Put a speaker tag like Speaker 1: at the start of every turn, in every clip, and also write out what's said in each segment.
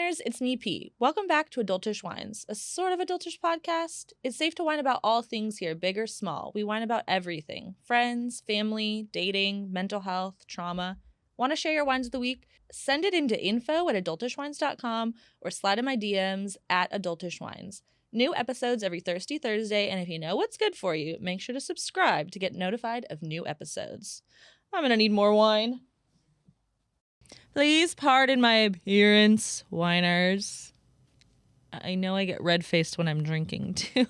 Speaker 1: Whiners, it's me, P. Welcome back to Adultish Whines, a sort of adultish podcast. It's safe to whine about all things here, big or small. We whine about everything. Friends, family, dating, mental health, trauma. Want to share your whines of the week? Send it into info@adultishwhines.com or slide in my DMs at Adultish Whines. New episodes every Thursday, and if you know what's good for you, make sure to subscribe to get notified of new episodes. I'm gonna need more wine. Please pardon my appearance, whiners. I know I get red-faced when I'm drinking, too.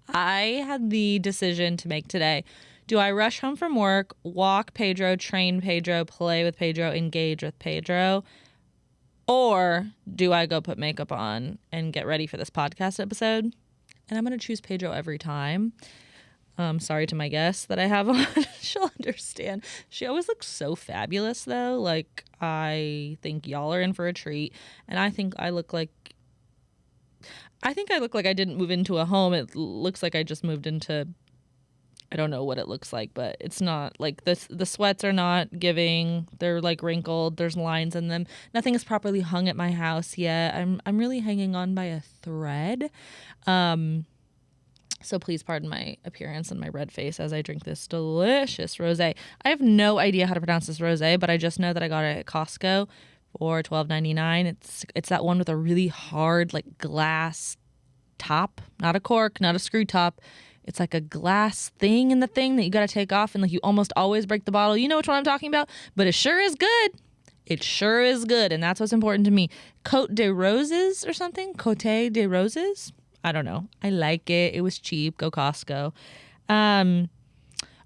Speaker 1: I had the decision to make today. Do I rush home from work, walk Pedro, train Pedro, play with Pedro, engage with Pedro? Or do I go put makeup on and get ready for this podcast episode? And I'm going to choose Pedro every time. Sorry to my guests that I have on. She'll understand. She always looks so fabulous, though. Like, I think y'all are in for a treat. And I think I look like I didn't move into a home. It looks like I just moved into, I don't know what it looks like, but it's not like this. The sweats are not giving. They're like wrinkled. There's lines in them. Nothing is properly hung at my house yet. I'm really hanging on by a thread. So please pardon my appearance and my red face as I drink this delicious rosé. I have no idea how to pronounce this rosé, but I just know that I got it at Costco for $12.99. It's that one with a really hard like glass top, not a cork, not a screw top. It's like a glass thing in the thing that you got to take off, and like you almost always break the bottle. You know which one I'm talking about, but it sure is good. It sure is good, and that's what's important to me. Côte de Roses or something? Côte de Roses? I don't know. I like it. It was cheap. Go Costco.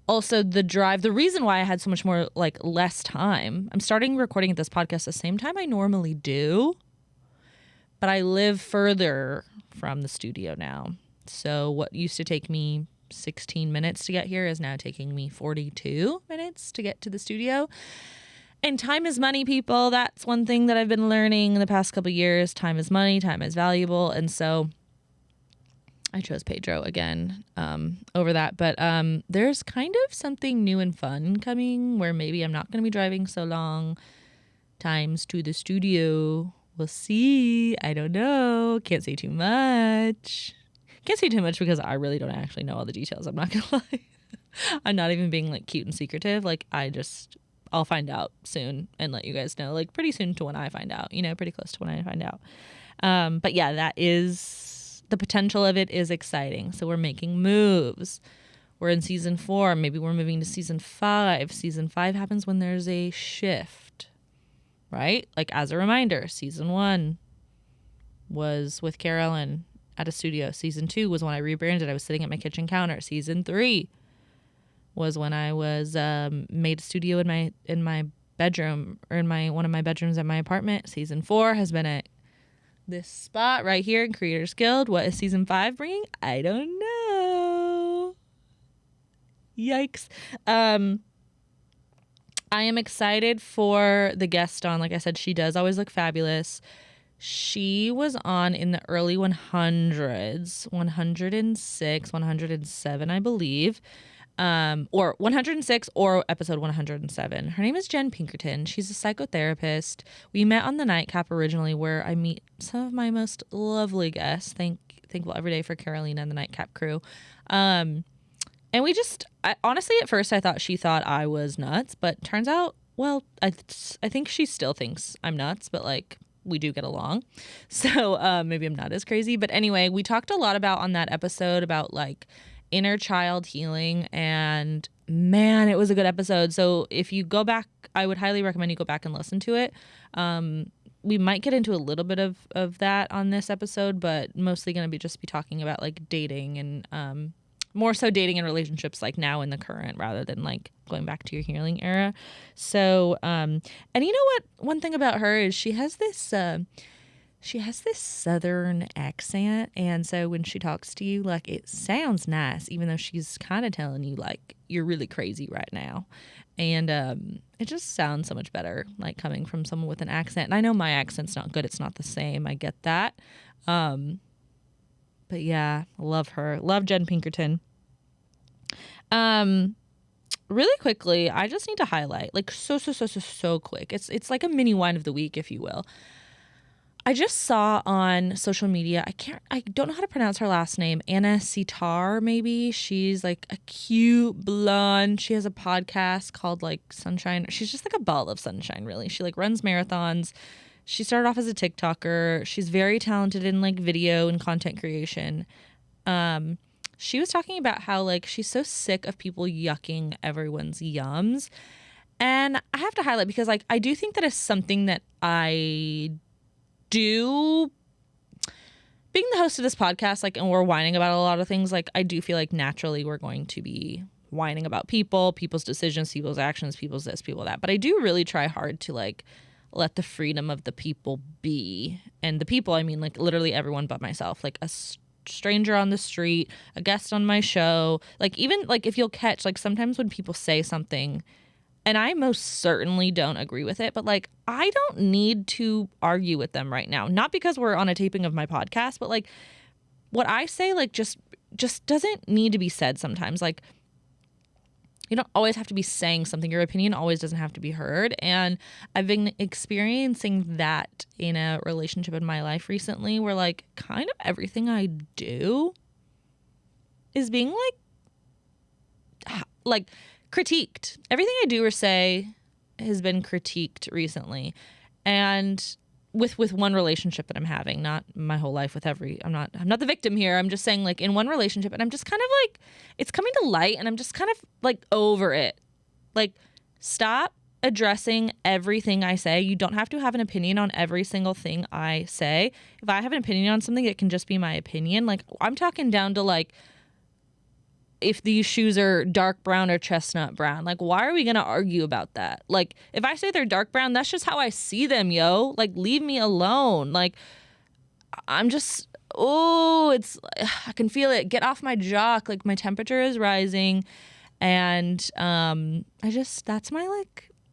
Speaker 1: Also, the drive. The reason why I had so much more, like, less time. I'm starting recording this podcast the same time I normally do. But I live further from the studio now. So what used to take me 16 minutes to get here is now taking me 42 minutes to get to the studio. And time is money, people. That's one thing that I've been learning in the past couple of years. Time is money. Time is valuable. And so I chose Pedro again over that. But there's kind of something new and fun coming where maybe I'm not going to be driving so long times to the studio. We'll see. I don't know. Can't say too much. Can't say too much because I really don't actually know all the details. I'm not going to lie. I'm not even being like cute and secretive. Like I'll find out soon and let you guys know, like pretty soon to when I find out, pretty close to when I find out. But yeah, that is... The potential of it is exciting. So we're making moves. We're in season 4. Maybe we're moving to season 5. Season 5 happens when there's a shift, right? Like as a reminder, season 1 was with Carolyn at a studio. Season 2 was when I rebranded. I was sitting at my kitchen counter. Season 3 was when I was made a studio in my bedroom or in one of my bedrooms at my apartment. Season 4 has been at this spot right here in Creators Guild. What is season 5 bringing? I don't know. Yikes. I am excited for the guest on. Like I said, she does always look fabulous. She was on in the early 100s, 106, 107, I believe. Or 106 or episode 107. Her name is Jenn Pinkerton. She's a psychotherapist. We met on the Nightcap originally, where I meet some of my most lovely guests. Thankful every day for Carolina and the Nightcap crew. And we honestly, at first I thought she thought I was nuts, but turns out, well, I think she still thinks I'm nuts, but like we do get along. So maybe I'm not as crazy. But anyway, we talked a lot on that episode about like inner child healing, and man, it was a good episode. So if you go back, I would highly recommend you go back and listen to it. We might get into a little bit of that on this episode, but mostly going to be talking about like dating and more so dating and relationships like now in the current rather than like going back to your healing era. So and you know what, one thing about her is she has this southern accent, and so when she talks to you, like, it sounds nice, even though she's kind of telling you, like, you're really crazy right now. And it just sounds so much better, like, coming from someone with an accent. And I know my accent's not good. It's not the same. I get that. But, yeah, love her. Love Jenn Pinkerton. Really quickly, I just need to highlight, like, so quick. It's like a mini wine of the week, if you will. I just saw on social media, I don't know how to pronounce her last name, Anna Sitar, maybe. She's like a cute blonde. She has a podcast called like Sunshine. She's just like a ball of sunshine, really. She like runs marathons. She started off as a TikToker. She's very talented in like video and content creation. She was talking about how like she's so sick of people yucking everyone's yums. And I have to highlight because like I do think that is something that I do. Being the host of this podcast, like, and we're whining about a lot of things, like I do feel like naturally we're going to be whining about people, people's decisions, people's actions, people's this, people that. But I do really try hard to like let the freedom of the people be. And the people, I mean like literally everyone but myself, like a stranger on the street, a guest on my show, like even like if you'll catch like sometimes when people say something and I most certainly don't agree with it, but like I don't need to argue with them right now, not because we're on a taping of my podcast, but like what I say like just doesn't need to be said sometimes. Like you don't always have to be saying something. Your opinion always doesn't have to be heard. And I've been experiencing that in a relationship in my life recently where like kind of everything I do is being like critiqued. Everything I do or say has been critiqued recently. And with one relationship that I'm having, not my whole life with I'm not the victim here. I'm just saying like in one relationship and I'm just kind of like, it's coming to light and I'm just kind of like over it. Like stop addressing everything I say. You don't have to have an opinion on every single thing I say. If I have an opinion on something, it can just be my opinion. Like I'm talking down to like, if these shoes are dark brown or chestnut brown, like why are we gonna argue about that? Like if I say they're dark brown, that's just how I see them, yo. Like leave me alone. Like I'm just I can feel it. Get off my jock. Like my temperature is rising, and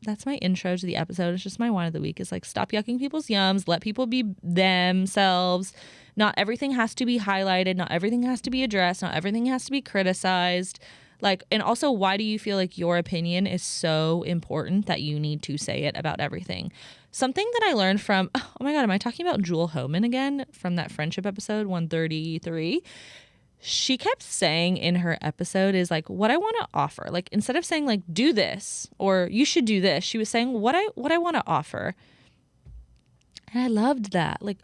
Speaker 1: that's my intro to the episode. It's just my whine of the week. Is like stop yucking people's yums. Let people be themselves. Not everything has to be highlighted. Not everything has to be addressed. Not everything has to be criticized. Like, and also, why do you feel like your opinion is so important that you need to say it about everything? Something that I learned from, oh my God, am I talking about Jewel Homan again from that friendship episode 133? She kept saying in her episode is like, what I want to offer. Like, instead of saying like, do this or you should do this, she was saying what I want to offer. And I loved that. Like,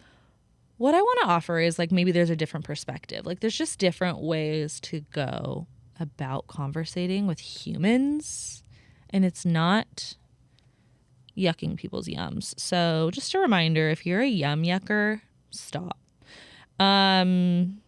Speaker 1: what I want to offer is like maybe there's a different perspective. Like there's just different ways to go about conversating with humans, and it's not yucking people's yums. So just a reminder, if you're a yum yucker, stop. And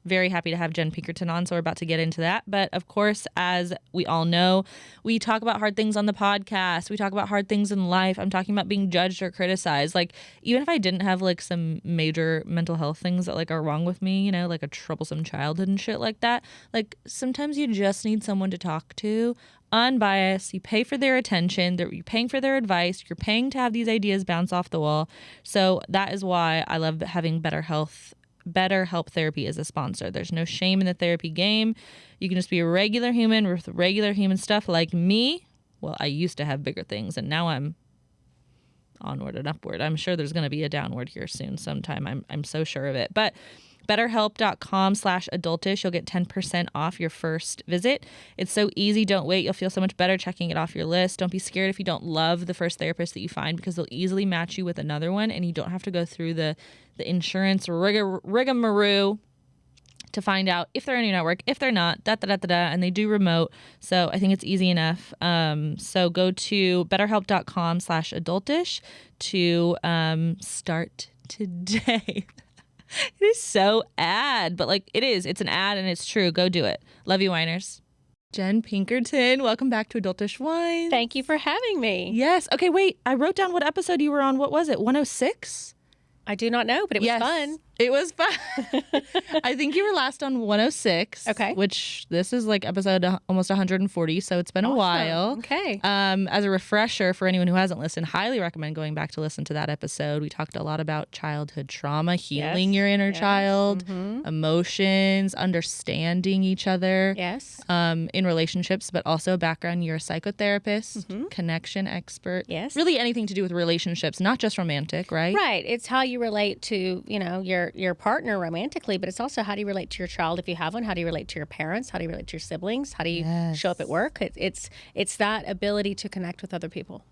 Speaker 1: very happy to have Jenn Pinkerton on, so we're about to get into that. But of course, as we all know, we talk about hard things on the podcast. We talk about hard things in life. I'm talking about being judged or criticized. Like, even if I didn't have like some major mental health things that like are wrong with me, you know, like a troublesome childhood and shit like that, like sometimes you just need someone to talk to, unbiased. You pay for their attention. You're paying for their advice. You're paying to have these ideas bounce off the wall. So that is why I love having BetterHelp Therapy as a sponsor. There's no shame in the therapy game. You can just be a regular human with regular human stuff like me. Well, I used to have bigger things, and now I'm onward and upward. I'm sure there's going to be a downward here soon sometime. I'm so sure of it. But BetterHelp.com/adultish. You'll get 10% off your first visit. It's so easy. Don't wait. You'll feel so much better checking it off your list. Don't be scared if you don't love the first therapist that you find, because they'll easily match you with another one, and you don't have to go through the insurance rigmarole to find out if they're in your network, if they're not, and they do remote. So I think it's easy enough. So go to BetterHelp.com/adultish to start today. It is so ad, but like it is. It's an ad and it's true. Go do it. Love you, whiners. Jenn Pinkerton, welcome back to Adultish Whines.
Speaker 2: Thank you for having me.
Speaker 1: Yes. Okay, wait. I wrote down what episode you were on. What was it? 106?
Speaker 2: I do not know, but it was fun.
Speaker 1: It was fun. I think you were last on 106.
Speaker 2: Okay.
Speaker 1: Which this is like episode almost 140, so it's been a while.
Speaker 2: Okay.
Speaker 1: As a refresher for anyone who hasn't listened, highly recommend going back to listen to that episode. We talked a lot about childhood trauma, healing your inner child, emotions, understanding each other.
Speaker 2: Yes.
Speaker 1: In relationships, but also background. You're a psychotherapist, connection expert.
Speaker 2: Yes.
Speaker 1: Really anything to do with relationships, not just romantic, right?
Speaker 2: Right. It's how you relate to, your partner romantically, but it's also how do you relate to your child if you have one? How do you relate to your parents? How do you relate to your siblings? How do you show up at work? It's that ability to connect with other people.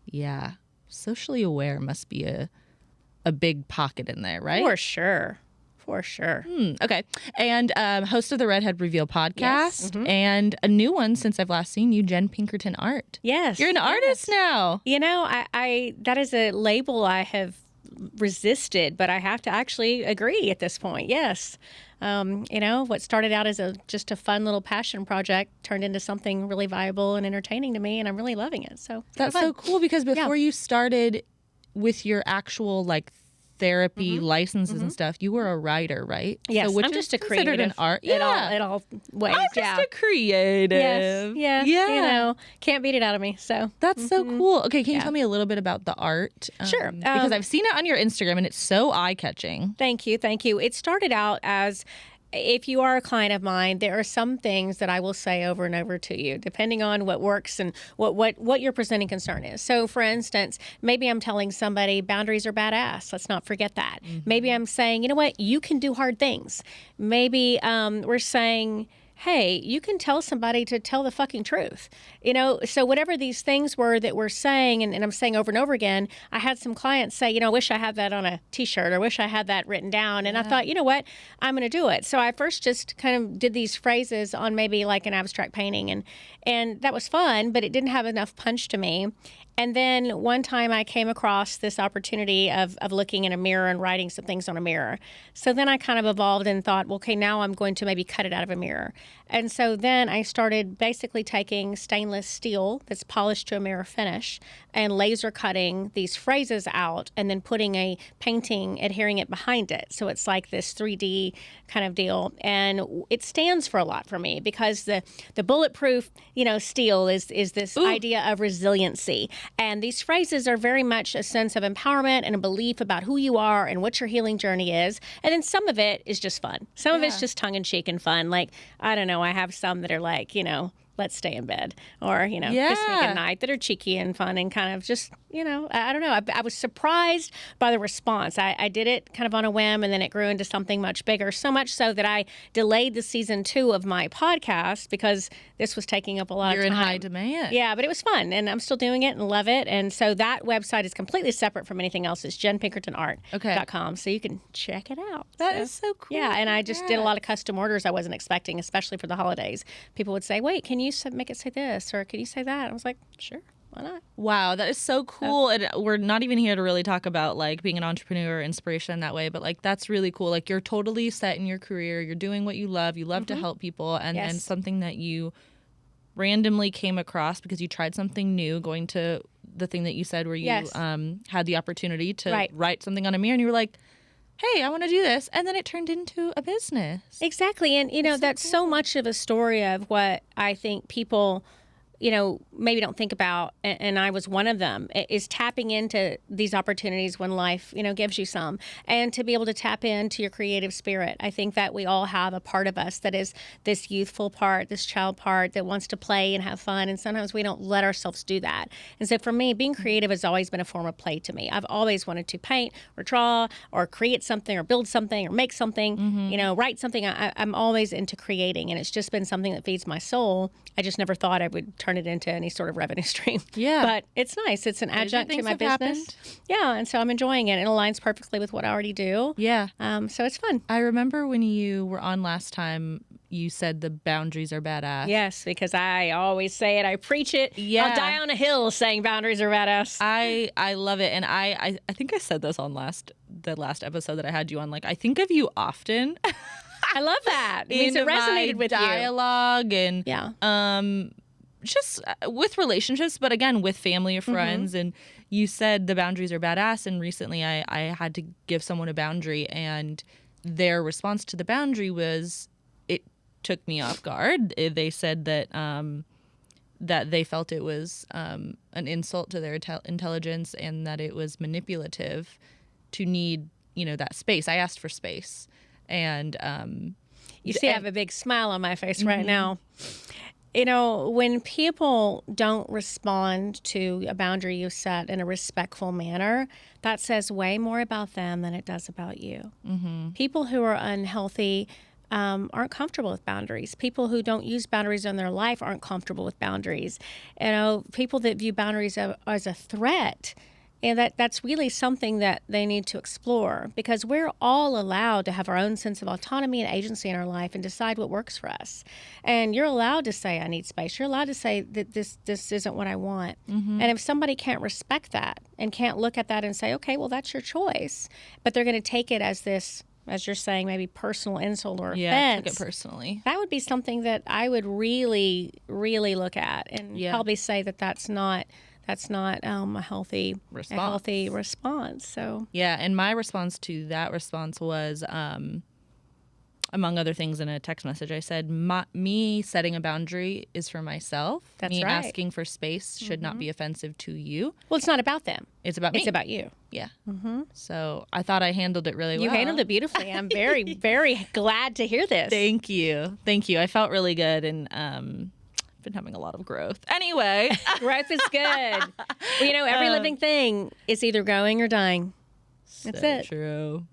Speaker 1: Yeah. Socially aware must be a big pocket in there, right?
Speaker 2: For sure. For sure.
Speaker 1: Okay. And host of the Redhead Reveal podcast and a new one since I've last seen you, Jenn Pinkerton Art.
Speaker 2: Yes.
Speaker 1: You're an artist now.
Speaker 2: I that is a label I have resisted, but I have to actually agree at this point. Yes. What started out as just a fun little passion project turned into something really viable and entertaining to me, and I'm really loving it. So
Speaker 1: that's so cool because before you started with your actual therapy licenses and stuff, you were a writer, right?
Speaker 2: Yes,
Speaker 1: so which
Speaker 2: I'm just a creative
Speaker 1: in art.
Speaker 2: in all ways.
Speaker 1: I'm just a creative.
Speaker 2: Yes. Yeah. Can't beat it out of me. So
Speaker 1: that's so cool. Okay, can you tell me a little bit about the art?
Speaker 2: Sure.
Speaker 1: Because I've seen it on your Instagram and it's so eye-catching.
Speaker 2: Thank you. It started out as, if you are a client of mine, there are some things that I will say over and over to you, depending on what works and what your presenting concern is. So, for instance, maybe I'm telling somebody boundaries are badass. Let's not forget that. Maybe I'm saying, you know what, you can do hard things. Maybe we're saying, hey, you can tell somebody to tell the fucking truth. So whatever these things were that we're saying, and I'm saying over and over again, I had some clients say, I wish I had that on a t-shirt, or wish I had that written down. And I thought, you know what, I'm going to do it. So I first just kind of did these phrases on maybe like an abstract painting, and that was fun, but it didn't have enough punch to me. And then one time I came across this opportunity of looking in a mirror and writing some things on a mirror. So then I kind of evolved and thought, well, okay, now I'm going to maybe cut it out of a mirror. And so then I started basically taking stainless steel that's polished to a mirror finish and laser cutting these phrases out and then putting a painting, adhering it behind it. So it's like this 3D kind of deal. And it stands for a lot for me because the bulletproof, steel is this idea of resiliency. And these phrases are very much a sense of empowerment and a belief about who you are and what your healing journey is. And then some of it is just fun. Some of it's just tongue-in-cheek and fun. Like, I don't know, I have some that are like, let's stay in bed, or, kiss me goodnight, that are cheeky and fun and kind of just, I don't know. I was surprised by the response. I did it kind of on a whim, and then it grew into something much bigger, so much so that I delayed the season 2 of my podcast because this was taking up a lot of time.
Speaker 1: You're in high demand.
Speaker 2: Yeah, but it was fun, and I'm still doing it and love it. And so that website is completely separate from anything else. It's JennPinkertonArt.com, so you can check it out.
Speaker 1: That is so cool.
Speaker 2: Yeah, and I just did a lot of custom orders I wasn't expecting, especially for the holidays. People would say, wait, can you make it say this, or can you say that? I was like, sure, why not?
Speaker 1: Wow, that is so cool. And we're not even here to really talk about like being an entrepreneur or inspiration that way, but like that's really cool. Like you're totally set in your career, you're doing what you love to help people, and then something that you randomly came across because you tried something new, going to the thing that you said where you had the opportunity to write something on a mirror, and you were like, hey, I want to do this. And then it turned into a business.
Speaker 2: Exactly. And, that's so much of a story of what I think people, maybe don't think about, and I was one of them, is tapping into these opportunities when life, gives you some, and to be able to tap into your creative spirit. I think that we all have a part of us that is this youthful part, this child part that wants to play and have fun, and sometimes we don't let ourselves do that. And so for me, being creative has always been a form of play to me. I've always wanted to paint or draw or create something or build something or make something, write something. I'm always into creating, and it's just been something that feeds my soul. I just never thought I would turn it into any sort of revenue stream. Yeah. But it's nice. It's an adjunct to my business. Happened? Yeah. And so I'm enjoying it. It aligns perfectly with what I already do.
Speaker 1: Yeah.
Speaker 2: So it's fun.
Speaker 1: I remember when you were on last time, you said the boundaries are badass.
Speaker 2: Yes, because I always say it. I preach it.
Speaker 1: Yeah.
Speaker 2: I'll die on a hill saying boundaries are badass.
Speaker 1: I love it. And I think I said this on the last episode that I had you on. Like, I think of you often.
Speaker 2: I love that. It means it resonated with
Speaker 1: dialogue and just with relationships, but again with family or friends, and you said the boundaries are badass, and recently I had to give someone a boundary, and their response to the boundary was, it took me off guard. They said that that they felt it was an insult to their intelligence, and that it was manipulative to need, that space. I asked for space. And
Speaker 2: you see, I have a big smile on my face right now. When people don't respond to a boundary you set in a respectful manner, that says way more about them than it does about you. People who are unhealthy aren't comfortable with boundaries. People who don't use boundaries in their life aren't comfortable with boundaries. People that view boundaries as a threat, and that's really something that they need to explore, because we're all allowed to have our own sense of autonomy and agency in our life and decide what works for us. And you're allowed to say, I need space. You're allowed to say that this isn't what I want. And if somebody can't respect that and can't look at that and say, okay, well, that's your choice, but they're going to take it as this, as you're saying, maybe personal insult or offense.
Speaker 1: Yeah, took it personally.
Speaker 2: That would be something that I would really, really look at and probably say that that's not a healthy response. So
Speaker 1: and my response to that response was, among other things, in a text message, I said, me setting a boundary is for myself.
Speaker 2: That's
Speaker 1: me
Speaker 2: right.
Speaker 1: Asking for space should not be offensive to you.
Speaker 2: Well, it's not about them.
Speaker 1: It's about me.
Speaker 2: It's about you.
Speaker 1: Yeah. So I thought I handled it really well.
Speaker 2: You handled it beautifully. I'm very, very glad to hear this.
Speaker 1: Thank you. I felt really good, and been having a lot of growth. Anyway.
Speaker 2: Growth is good. Well, every living thing is either growing or dying. That's
Speaker 1: so
Speaker 2: it.
Speaker 1: True.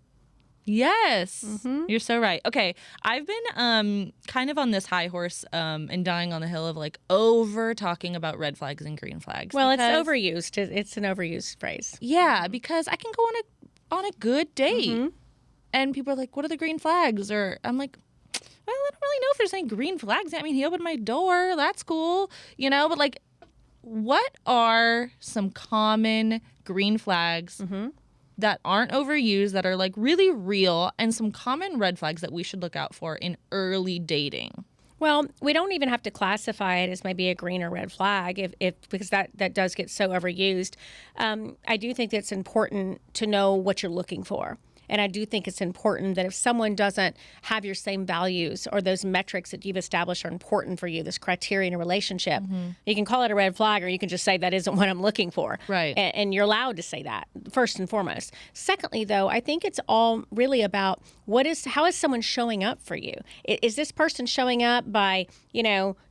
Speaker 1: Yes. You're so right. Okay. I've been kind of on this high horse and dying on the hill of over talking about red flags and green flags.
Speaker 2: Well, it's overused. It's an overused phrase.
Speaker 1: Yeah, because I can go on a good date and people are like, what are the green flags? Or I'm like, well, I don't really know if there's any green flags. I mean, he opened my door. That's cool. But what are some common green flags that aren't overused, that are really real, and some common red flags that we should look out for in early dating?
Speaker 2: Well, we don't even have to classify it as maybe a green or red flag because that does get so overused. I do think that it's important to know what you're looking for. And I do think it's important that if someone doesn't have your same values or those metrics that you've established are important for you, this criteria in a relationship, you can call it a red flag, or you can just say that isn't what I'm looking for.
Speaker 1: Right.
Speaker 2: And you're allowed to say that, first and foremost. Secondly, though, I think it's all really about how is someone showing up for you? Is this person showing up by,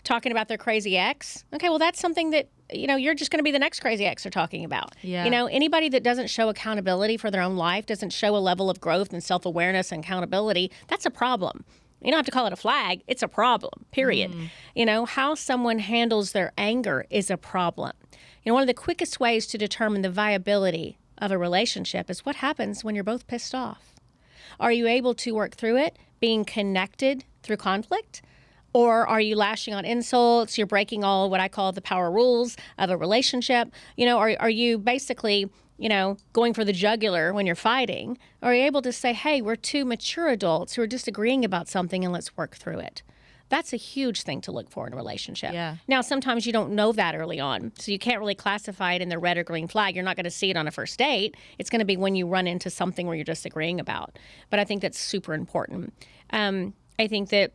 Speaker 2: talking about their crazy ex? Okay, well, that's something that you're just going to be the next crazy ex they're talking about.
Speaker 1: Yeah.
Speaker 2: Anybody that doesn't show accountability for their own life, doesn't show a level of growth and self-awareness and accountability, that's a problem. You don't have to call it a flag. It's a problem, period. How someone handles their anger is a problem. One of the quickest ways to determine the viability of a relationship is what happens when you're both pissed off. Are you able to work through it, being connected through conflict? Or are you lashing on insults? You're breaking all what I call the power rules of a relationship. Are you basically, going for the jugular when you're fighting? Or are you able to say, hey, we're two mature adults who are disagreeing about something and let's work through it? That's a huge thing to look for in a relationship.
Speaker 1: Yeah.
Speaker 2: Now, sometimes you don't know that early on, so you can't really classify it in the red or green flag. You're not going to see it on a first date. It's going to be when you run into something where you're disagreeing about. But I think that's super important. I think that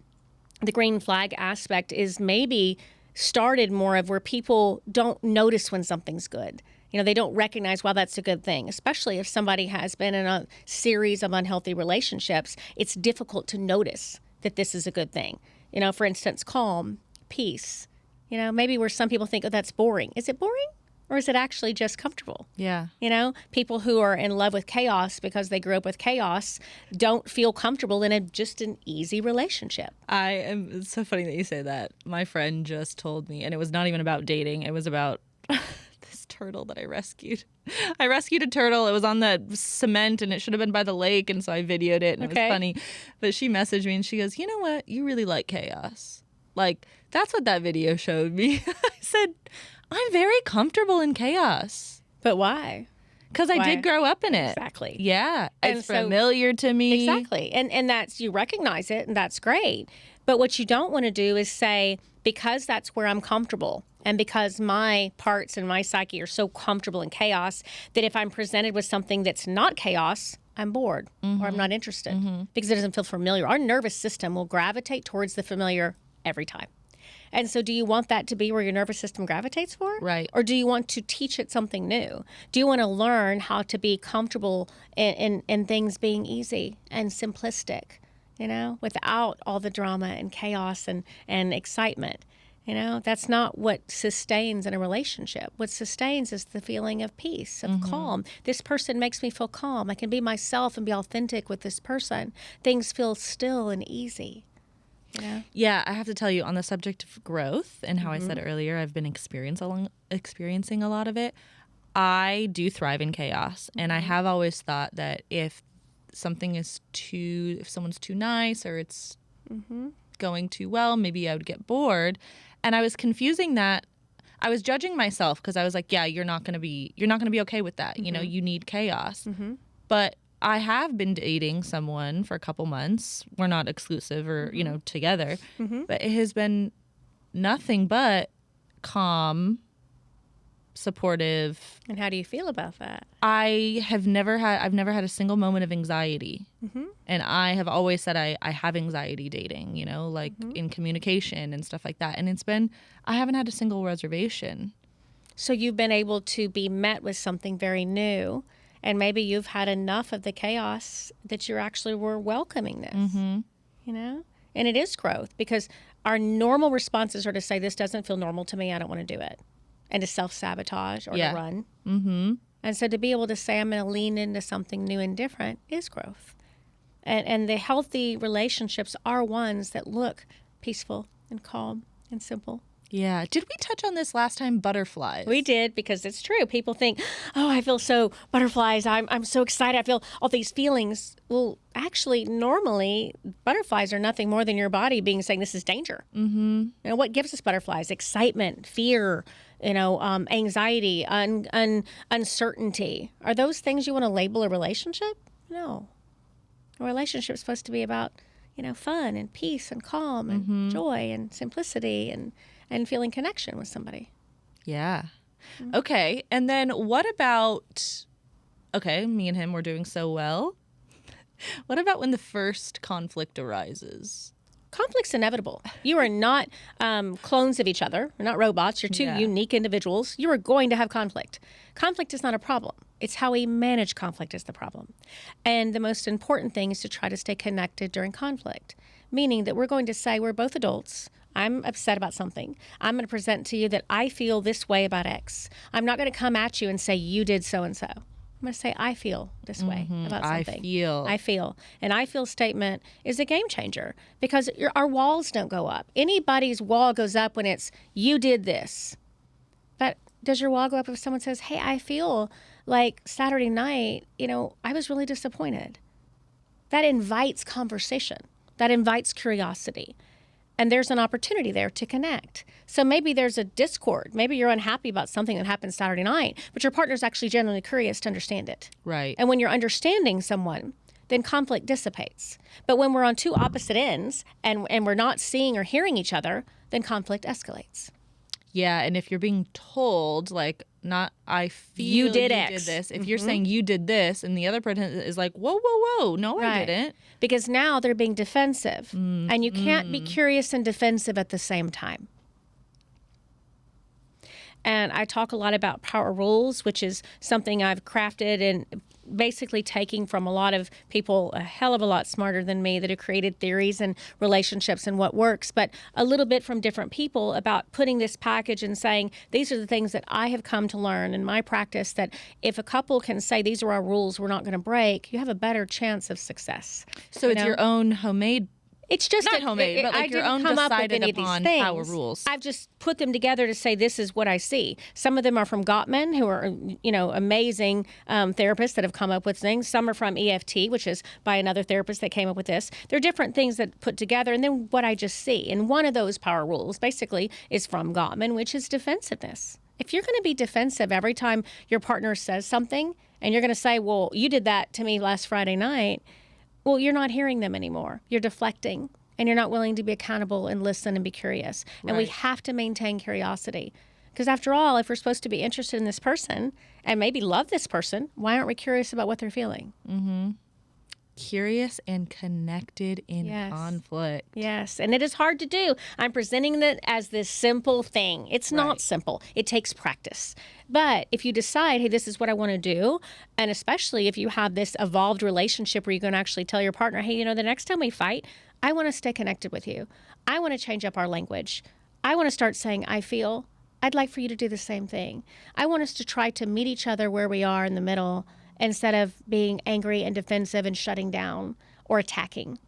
Speaker 2: the green flag aspect is maybe started more of where people don't notice when something's good. They don't recognize, well, that's a good thing, especially if somebody has been in a series of unhealthy relationships. It's difficult to notice that this is a good thing. For instance, calm, peace. Maybe where some people think, oh, that's boring. Is it boring? Or is it actually just comfortable?
Speaker 1: Yeah.
Speaker 2: People who are in love with chaos because they grew up with chaos don't feel comfortable in just an easy relationship.
Speaker 1: It's so funny that you say that. My friend just told me, and it was not even about dating. It was about this turtle that I rescued. I rescued a turtle. It was on the cement, and it should have been by the lake, and so I videoed it, and it was funny. But she messaged me, and she goes, you know what? You really like chaos. That's what that video showed me. I said, I'm very comfortable in chaos.
Speaker 2: But why?
Speaker 1: Because I did grow up in it.
Speaker 2: Exactly.
Speaker 1: Yeah. It's familiar to me.
Speaker 2: Exactly. And that's, you recognize it, and that's great. But what you don't want to do is say, because that's where I'm comfortable, and because my parts and my psyche are so comfortable in chaos, that if I'm presented with something that's not chaos, I'm bored or I'm not interested because it doesn't feel familiar. Our nervous system will gravitate towards the familiar every time. And so do you want that to be where your nervous system gravitates for?
Speaker 1: Right.
Speaker 2: Or do you want to teach it something new? Do you want to learn how to be comfortable in things being easy and simplistic, without all the drama and chaos and excitement? That's not what sustains in a relationship. What sustains is the feeling of peace, of calm. This person makes me feel calm. I can be myself and be authentic with this person. Things feel still and easy.
Speaker 1: Yeah, I have to tell you, on the subject of growth and how I said earlier, I've been experiencing a lot of it. I do thrive in chaos. And I have always thought that if someone's too nice or it's going too well, maybe I would get bored. And I was confusing that. I was judging myself because I was like, yeah, you're not going to be okay with that. You need chaos. But I have been dating someone for a couple months. We're not exclusive or, together. But it has been nothing but calm, supportive.
Speaker 2: And how do you feel about that?
Speaker 1: I've never had a single moment of anxiety. And I have always said I have anxiety dating, in communication and stuff like that. And I haven't had a single reservation.
Speaker 2: So you've been able to be met with something very new. And maybe you've had enough of the chaos that you actually were welcoming this, And it is growth, because our normal responses are to say, this doesn't feel normal to me, I don't want to do it. And to self-sabotage or to run. And so to be able to say, I'm going to lean into something new and different is growth. And the healthy relationships are ones that look peaceful and calm and simple.
Speaker 1: Yeah. Did we touch on this last time, butterflies?
Speaker 2: We did, because it's true. People think, oh, I feel so butterflies. I'm so excited. I feel all these feelings. Well, actually, normally, butterflies are nothing more than your body saying this is danger. What gives us butterflies? Excitement, fear, anxiety, uncertainty. Are those things you want to label a relationship? No. A relationship is supposed to be about, fun and peace and calm and joy and simplicity and feeling connection with somebody.
Speaker 1: Yeah. Okay. And then what about, me and him, we're doing so well. What about when the first conflict arises?
Speaker 2: Conflict's inevitable. You are not clones of each other. You're not robots. You're two unique individuals. You are going to have conflict. Conflict is not a problem. It's how we manage conflict is the problem. And the most important thing is to try to stay connected during conflict, meaning that we're going to say, we're both adults. I'm upset about something. I'm going to present to you that I feel this way about X. I'm not going to come at you and say, you did so-and-so. I'm going to say, I feel this way about something. I feel. An I feel statement is a game changer, because our walls don't go up. Anybody's wall goes up when it's, you did this. But does your wall go up if someone says, hey, I feel like Saturday night, I was really disappointed? That invites conversation. That invites curiosity. And there's an opportunity there to connect. So maybe there's a discord. Maybe you're unhappy about something that happened Saturday night, but your partner's actually genuinely curious to understand it.
Speaker 1: Right.
Speaker 2: And when you're understanding someone, then conflict dissipates. But when we're on two opposite ends and we're not seeing or hearing each other, then conflict escalates.
Speaker 1: Yeah, and if you're being told, like, not I feel
Speaker 2: you did
Speaker 1: this. If you're saying you did this, and the other person is like, whoa, no, I didn't.
Speaker 2: Because now they're being defensive. And you can't be curious and defensive at the same time. And I talk a lot about power rules, which is something I've crafted and basically taking from a lot of people a hell of a lot smarter than me that have created theories and relationships and what works, but a little bit from different people about putting this package and saying, these are the things that I have come to learn in my practice, that if a couple can say, these are our rules, we're not going to break, you have a better chance of success.
Speaker 1: So it's your own homemade.
Speaker 2: It's just
Speaker 1: not homemade, but like your own decided upon power rules.
Speaker 2: I've just put them together to say, this is what I see. Some of them are from Gottman, who are, amazing therapists that have come up with things. Some are from EFT, which is by another therapist that came up with this. There are different things that put together, and then what I just see. And one of those power rules basically is from Gottman, which is defensiveness. If you're going to be defensive every time your partner says something, and you're going to say, well, you did that to me last Friday night, well, you're not hearing them anymore. You're deflecting. and you're not willing to be accountable and listen and be curious. And we
Speaker 1: Right.
Speaker 2: have to maintain curiosity. Because after all, if we're supposed to be interested in this person and maybe love this person, why aren't we curious about what they're feeling?
Speaker 1: Curious and connected in
Speaker 2: Yes.
Speaker 1: conflict.
Speaker 2: Yes, and it is hard to do. I'm presenting it as this simple thing. It's not
Speaker 1: Right.
Speaker 2: simple. It takes practice. But if you decide, hey, this is what I want to do, and especially if you have this evolved relationship where you can actually tell your partner, hey, the next time we fight, I want to stay connected with you. I want to change up our language. I want to start saying, I feel. I'd like for you to do the same thing. I want us to try to meet each other where we are in the middle instead of being angry and defensive and shutting down or attacking.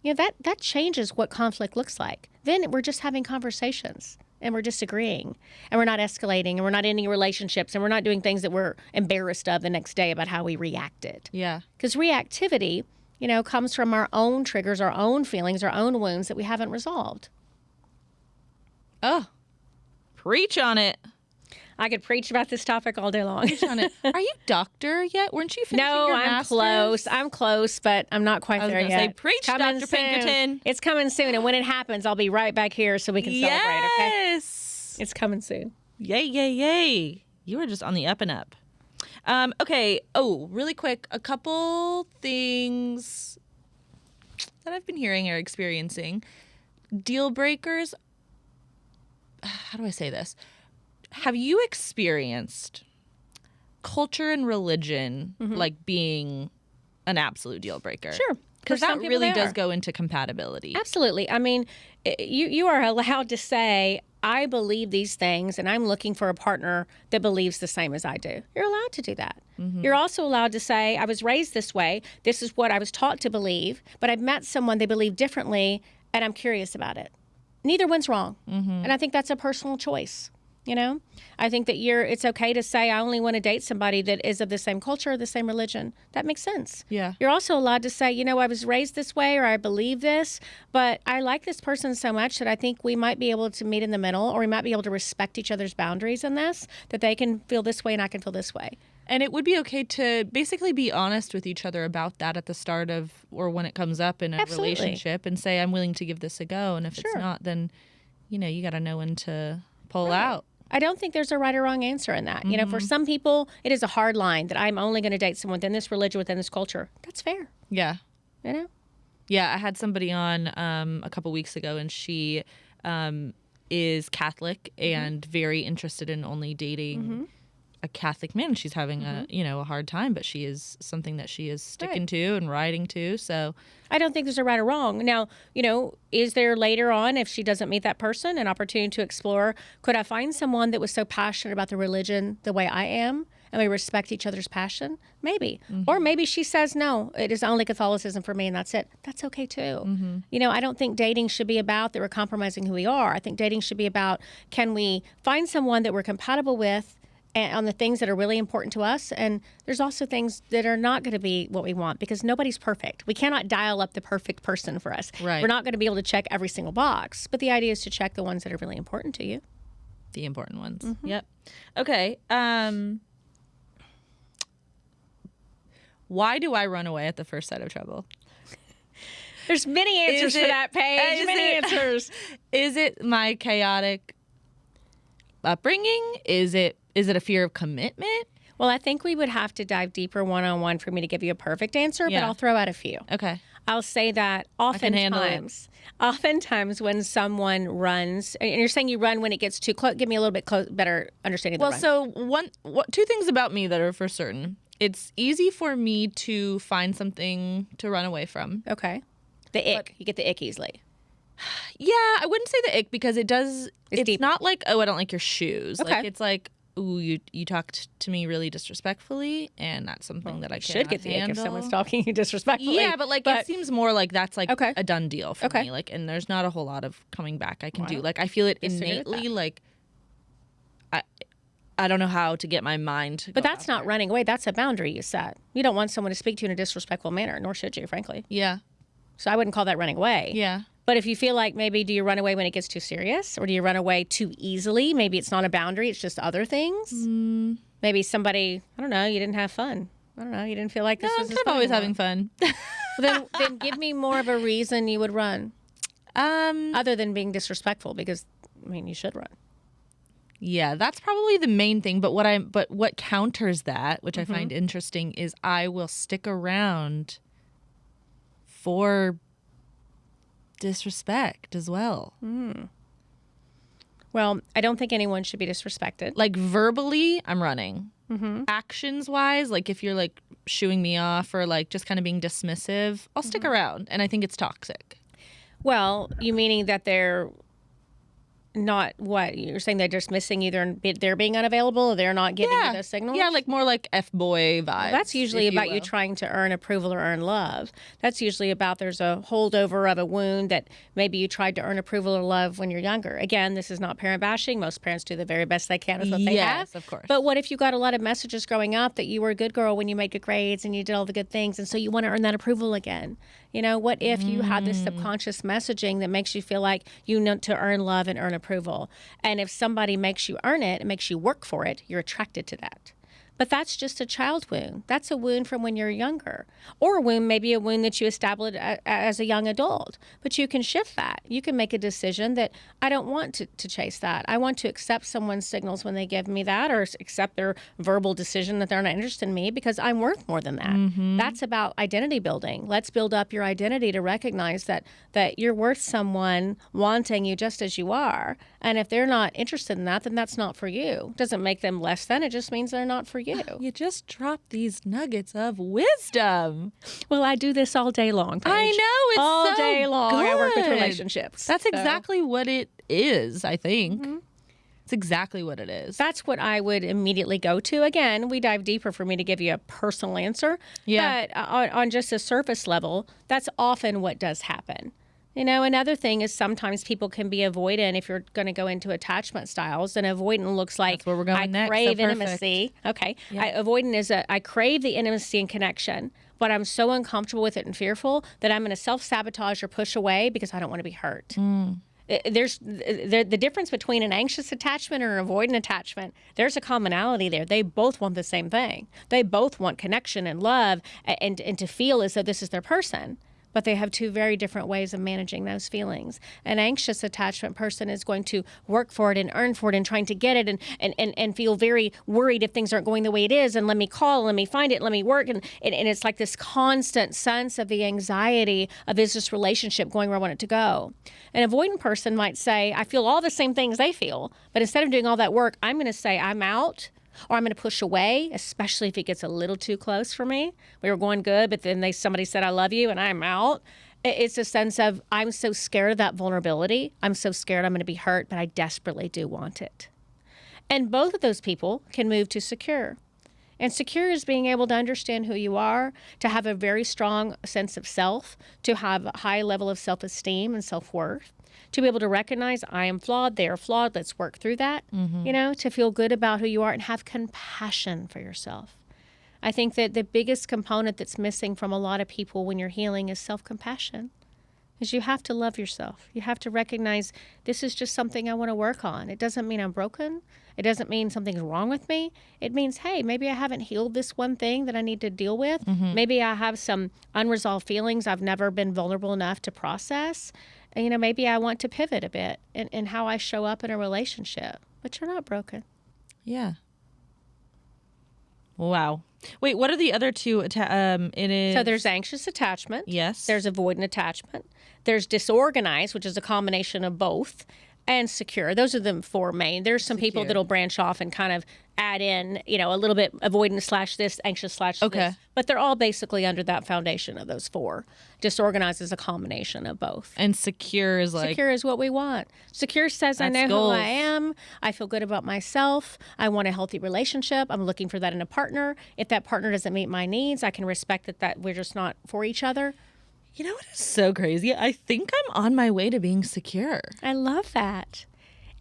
Speaker 2: That changes what conflict looks like. Then we're just having conversations and we're disagreeing and we're not escalating and we're not ending relationships and we're not doing things that we're embarrassed of the next day about how we reacted.
Speaker 1: Yeah.
Speaker 2: Because reactivity, comes from our own triggers, our own feelings, our own wounds that we haven't resolved.
Speaker 1: Oh, preach on it.
Speaker 2: I could preach about this topic all day long.
Speaker 1: On it. Are you doctor yet? Weren't you finishing
Speaker 2: No,
Speaker 1: your
Speaker 2: I'm
Speaker 1: master's?
Speaker 2: close. I'm close, but I'm not quite
Speaker 1: I was
Speaker 2: there
Speaker 1: gonna
Speaker 2: yet.
Speaker 1: say, preach,
Speaker 2: Coming
Speaker 1: Dr.
Speaker 2: soon.
Speaker 1: Pinkerton.
Speaker 2: It's coming soon, and when it happens, I'll be right back here so we can celebrate, okay?
Speaker 1: Yes.
Speaker 2: It's coming soon.
Speaker 1: Yay, yay, yay. You were just on the up and up. Okay. Oh, really quick. A couple things that I've been hearing or experiencing. Deal breakers. How do I say this? Have you experienced culture and religion like being an absolute deal breaker?
Speaker 2: Sure.
Speaker 1: Because
Speaker 2: For
Speaker 1: that
Speaker 2: some people,
Speaker 1: really
Speaker 2: they
Speaker 1: does
Speaker 2: are.
Speaker 1: go into compatibility.
Speaker 2: Absolutely. I mean, you are allowed to say, I believe these things, and I'm looking for a partner that believes the same as I do. You're allowed to do that. You're also allowed to say, I was raised this way. This is what I was taught to believe, but I've met someone they believe differently, and I'm curious about it. Neither one's wrong. And I think that's a personal choice. I think that it's okay to say, I only want to date somebody that is of the same culture, the same religion. That makes sense.
Speaker 1: Yeah.
Speaker 2: You're also allowed to say, I was raised this way or I believe this, but I like this person so much that I think we might be able to meet in the middle, or we might be able to respect each other's boundaries in this, that they can feel this way and I can feel this way.
Speaker 1: And it would be okay to basically be honest with each other about that at the start of, or when it comes up in a
Speaker 2: Absolutely.
Speaker 1: relationship, and say, I'm willing to give this a go. And if it's
Speaker 2: Sure.
Speaker 1: not, then, you got to know when to pull out.
Speaker 2: I don't think there's a right or wrong answer in that. For some people, it is a hard line that I'm only going to date someone within this religion, within this culture. That's fair.
Speaker 1: Yeah.
Speaker 2: Yeah,
Speaker 1: I had somebody on a couple weeks ago, and she is Catholic and very interested in only dating a Catholic man. She's having a hard time, but she is something that she is sticking to and riding to. So
Speaker 2: I don't think there's a right or wrong. Now, is there later on, if she doesn't meet that person, an opportunity to explore, could I find someone that was so passionate about the religion the way I am, and we respect each other's passion? Maybe. Or maybe she says, no, it is only Catholicism for me and that's it. That's okay too. I don't think dating should be about that we're compromising who we are. I think dating should be about, can we find someone that we're compatible with and on the things that are really important to us, and there's also things that are not going to be what we want, because nobody's perfect. We cannot dial up the perfect person for us.
Speaker 1: Right.
Speaker 2: We're not going to be able to check every single box, but the idea is to check the ones that are really important to you.
Speaker 1: the important ones. Yep. Okay. Why do I run away at the first sign of trouble?
Speaker 2: There's many answers for that page. Many answers.
Speaker 1: Is it my chaotic upbringing? Is it a fear of commitment?
Speaker 2: Well, I think we would have to dive deeper one-on-one for me to give you a perfect answer, but
Speaker 1: Yeah.
Speaker 2: I'll throw out a few.
Speaker 1: Okay.
Speaker 2: I'll say that
Speaker 1: can handle it.
Speaker 2: oftentimes when someone runs, and you're saying you run when it gets too close, give me a little bit better understanding of the run.
Speaker 1: So two things about me that are for certain. It's easy for me to find something to run away from.
Speaker 2: Okay. The ick. You get the ick easily.
Speaker 1: Yeah, I wouldn't say the ick because it's
Speaker 2: deep.
Speaker 1: not like, oh, I don't like your shoes.
Speaker 2: Okay.
Speaker 1: Like, it's like, ooh, you talked to me really disrespectfully, and that's something that I
Speaker 2: Should get the ick if someone's talking you disrespectfully.
Speaker 1: Yeah, but it seems more like that's like
Speaker 2: Okay.
Speaker 1: a done deal for
Speaker 2: Okay.
Speaker 1: me. Like, and there's not a whole lot of coming back I can do. Like, I feel it
Speaker 2: Disagree with
Speaker 1: innately. Like, I don't know how to get my mind to
Speaker 2: But
Speaker 1: go
Speaker 2: that's
Speaker 1: out
Speaker 2: not
Speaker 1: there.
Speaker 2: running away. That's a boundary you set. You don't want someone to speak to you in a disrespectful manner, nor should you, frankly.
Speaker 1: Yeah,
Speaker 2: So I wouldn't call that running away.
Speaker 1: yeah.
Speaker 2: But if you feel like maybe do you run away when it gets too serious, or do you run away too easily? Maybe it's not a boundary, it's just other things. Maybe somebody, I don't know, you didn't have fun. I don't know, you didn't feel like this
Speaker 1: No,
Speaker 2: was
Speaker 1: I'm
Speaker 2: as
Speaker 1: kind of always
Speaker 2: fun
Speaker 1: having fun.
Speaker 2: anymore. Then give me more of a reason you would run. Other than being disrespectful, because, I mean, you should run.
Speaker 1: Yeah, that's probably the main thing. But what counters that, which I find interesting, is I will stick around for disrespect as well.
Speaker 2: Well, I don't think anyone should be disrespected.
Speaker 1: Like verbally, I'm running. Actions wise, like if you're like shooing me off or like just kind of being dismissive, I'll stick around. And I think it's toxic.
Speaker 2: Well, you meaning that they're not what? You're saying they're just missing either they're being unavailable or they're not giving you those signals?
Speaker 1: Yeah, like more like F-boy vibes.
Speaker 2: Well, that's usually about you trying to earn approval or earn love. That's usually about there's a holdover of a wound that maybe you tried to earn approval or love when you're younger. Again, this is not parent bashing. Most parents do the very best they can with what they have.
Speaker 1: Yes, of course.
Speaker 2: But what if you got a lot of messages growing up that you were a good girl when you made good grades and you did all the good things, and so you want to earn that approval again? You know, what if you had this subconscious messaging that makes you feel like you need to earn love and earn approval? And if somebody makes you earn it, it makes you work for it, you're attracted to that. But that's just a child wound. That's a wound from when you're younger. Or a wound, maybe a wound that you established as a young adult. But you can shift that. You can make a decision that I don't want to chase that. I want to accept someone's signals when they give me that, or accept their verbal decision that they're not interested in me because I'm worth more than that. That's about identity building. Let's build up your identity to recognize that you're worth someone wanting you just as you are. And if they're not interested in that, then that's not for you. It doesn't make them less than. It just means they're not for you.
Speaker 1: You just dropped these nuggets of wisdom.
Speaker 2: Well, I do this all day long, Paige.
Speaker 1: I know, it's
Speaker 2: all
Speaker 1: so
Speaker 2: day long.
Speaker 1: good.
Speaker 2: I work with relationships.
Speaker 1: That's exactly what it is, I think. It's exactly what it is.
Speaker 2: That's what I would immediately go to. Again, we dive deeper for me to give you a personal answer.
Speaker 1: Yeah.
Speaker 2: But on just a surface level, that's often what does happen. You know, another thing is sometimes people can be avoidant if you're going to go into attachment styles. And avoidant looks like,
Speaker 1: That's where we're going next.
Speaker 2: crave
Speaker 1: So perfect.
Speaker 2: intimacy. Okay. Avoidant is I crave the intimacy and connection, but I'm so uncomfortable with it and fearful that I'm going to self-sabotage or push away because I don't want to be hurt. There's the difference between an anxious attachment or an avoidant attachment. There's a commonality there. They both want the same thing. They both want connection and love and to feel as though this is their person. But they have two very different ways of managing those feelings. An anxious attachment person is going to work for it and earn for it and trying to get it and feel very worried if things aren't going the way it is. And let me call, let me find it, let me work. And it's like this constant sense of the anxiety of, is this relationship going where I want it to go? An avoidant person might say, I feel all the same things they feel, but instead of doing all that work, I'm going to say I'm out. Or I'm going to push away, especially if it gets a little too close for me. We were going good, but then somebody said, I love you, and I'm out. It's a sense of, I'm so scared of that vulnerability. I'm so scared I'm going to be hurt, but I desperately do want it. And both of those people can move to secure. And secure is being able to understand who you are, to have a very strong sense of self, to have a high level of self-esteem and self-worth, to be able to recognize I am flawed, they are flawed, let's work through that, you know, to feel good about who you are and have compassion for yourself. I think that the biggest component that's missing from a lot of people when you're healing is self-compassion. Is you have to love yourself. You have to recognize this is just something I want to work on. It doesn't mean I'm broken. It doesn't mean something's wrong with me. It means, hey, maybe I haven't healed this one thing that I need to deal with. Maybe I have some unresolved feelings I've never been vulnerable enough to process. And, you know, maybe I want to pivot a bit in how I show up in a relationship. But you're not broken.
Speaker 1: Yeah. Wow. Wait, what are the other two? It is.
Speaker 2: So there's anxious attachment.
Speaker 1: Yes.
Speaker 2: There's avoidant attachment. There's disorganized, which is a combination of both. And secure. Those are the four main. There's some people that'll branch off and kind of add in, you know, a little bit avoidant / this, anxious /
Speaker 1: Okay.
Speaker 2: this. But they're all basically under that foundation of those four. Disorganized is a combination of both.
Speaker 1: And secure is like.
Speaker 2: Secure is what we want. Secure says, I know
Speaker 1: goals.
Speaker 2: who I am. I feel good about myself. I want a healthy relationship. I'm looking for that in a partner. If that partner doesn't meet my needs, I can respect that we're just not for each other.
Speaker 1: You know what is so crazy? I think I'm on my way to being secure.
Speaker 2: I love that.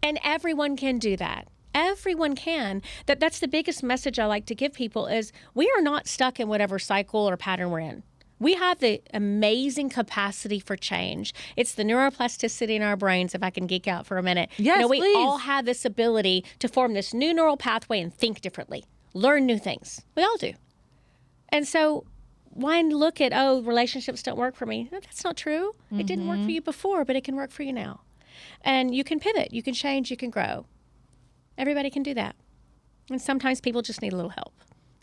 Speaker 2: And everyone can do that. Everyone can. That's the biggest message I like to give people is we are not stuck in whatever cycle or pattern we're in. We have the amazing capacity for change. It's the neuroplasticity in our brains, if I can geek out for a minute.
Speaker 1: Yes,
Speaker 2: you know, we
Speaker 1: please.
Speaker 2: all have this ability to form this new neural pathway and think differently, learn new things. We all do. And so look at, oh, relationships don't work for me? No, that's not true. It didn't work for you before, but it can work for you now. And you can pivot, you can change, you can grow. Everybody can do that. And sometimes people just need a little help.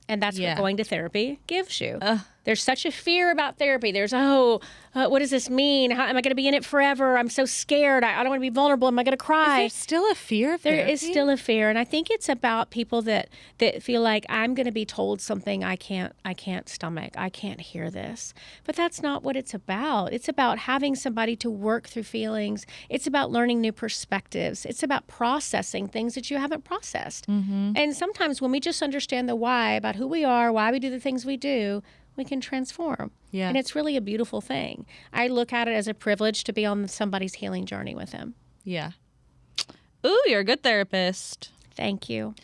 Speaker 2: And that's what going to therapy gives you. There's such a fear about therapy. There's, what does this mean? How am I going to be in it forever? I'm so scared. I don't want to be vulnerable. Am I going to cry?
Speaker 1: Is there still a fear of therapy?
Speaker 2: There is still a fear. And I think it's about people that feel like I'm going to be told something I can't stomach. I can't hear this. But that's not what it's about. It's about having somebody to work through feelings. It's about learning new perspectives. It's about processing things that you haven't processed. And sometimes when we just understand the why about who we are, why we do the things we do, we can transform. Yeah. And it's really a beautiful thing. I look at it as a privilege to be on somebody's healing journey with them.
Speaker 1: Yeah. Ooh, you're a good therapist.
Speaker 2: Thank you.